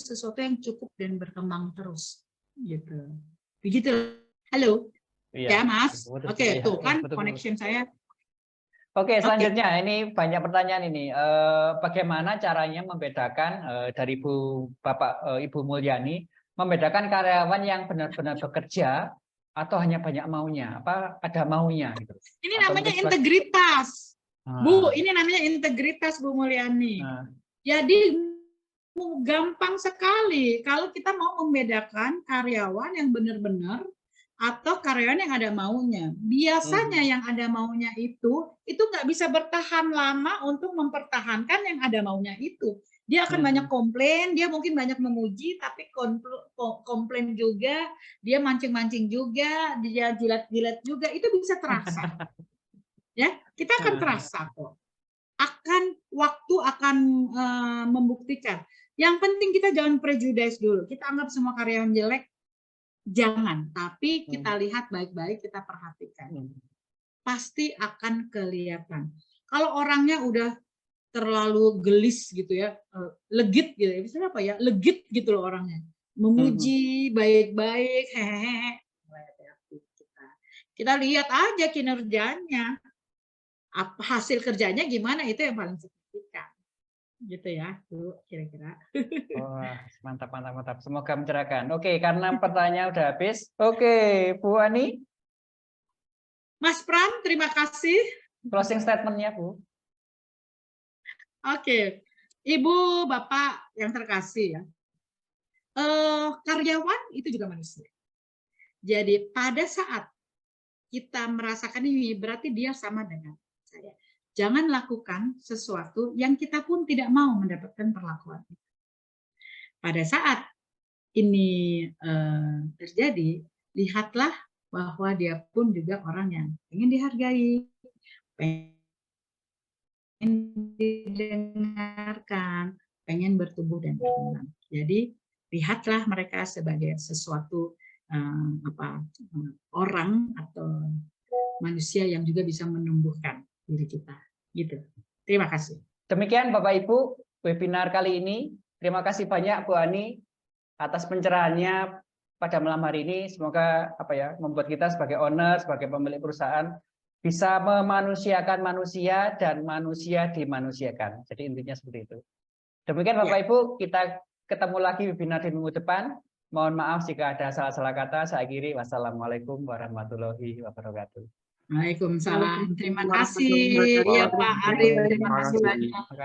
sesuatu yang cukup dan berkembang terus. Gitu. Begitu. Halo. Ya, Mas. Oke, tuh kan connection saya. Oke, selanjutnya ini banyak pertanyaan ini. Bagaimana caranya membedakan dari Ibu Mulyani, membedakan karyawan yang benar-benar bekerja atau hanya banyak maunya? Apa ada maunya? Gitu. Ini namanya integritas. Bu, ini namanya integritas, Bu Mulyani. Jadi gampang sekali kalau kita mau membedakan karyawan yang benar-benar atau karyawan yang ada maunya. Biasanya yang ada maunya itu nggak bisa bertahan lama untuk mempertahankan yang ada maunya itu. Dia akan banyak komplain, dia mungkin banyak memuji, tapi komplain juga, dia mancing-mancing juga, dia jilat-jilat juga, itu bisa terasa. Ya, kita akan terasa kok. Waktu akan membuktikan. Yang penting kita jangan prejudice dulu. Kita anggap semua karyawan jelek, jangan. Tapi kita lihat baik-baik, kita perhatikan. Pasti akan kelihatan. Kalau orangnya udah terlalu gelis gitu ya, legit gitu ya, misalnya apa ya, legit gitu loh orangnya, memuji baik-baik, hehehe, kita lihat aja kinerjanya, apa hasil kerjanya gimana, itu yang paling signifikan, gitu ya, Bu, kira-kira. Wah, mantap, mantap, mantap. Semoga mencerahkan. Oke, karena pertanyaan udah habis. Oke, Bu Ani. Mas Pram, terima kasih. Closing statement-nya, Bu. Oke, Ibu, Bapak yang terkasih ya, karyawan itu juga manusia. Jadi pada saat kita merasakan ini, berarti dia sama dengan saya. Jangan lakukan sesuatu yang kita pun tidak mau mendapatkan perlakuan. Pada saat ini terjadi, lihatlah bahwa dia pun juga orang yang ingin dihargai, didengarkan, pengen bertumbuh dan berkembang. Jadi lihatlah mereka sebagai sesuatu orang atau manusia yang juga bisa menumbuhkan diri kita. Gitu. Terima kasih. Demikian Bapak Ibu webinar kali ini. Terima kasih banyak Bu Ani atas pencerahannya pada malam hari ini. Semoga membuat kita sebagai owner, sebagai pemilik perusahaan bisa memanusiakan manusia dan manusia dimanusiakan. Jadi intinya seperti itu. Demikian Bapak Ibu, kita ketemu lagi webinar di minggu depan. Mohon maaf jika ada salah-salah kata. Saya akhiri. Wassalamualaikum warahmatullahi wabarakatuh. Waalaikumsalam. Terima Warahmatullahi kasih ya wabarakatuh. Pak Arif. Terima Terima kasih kasih. banyak.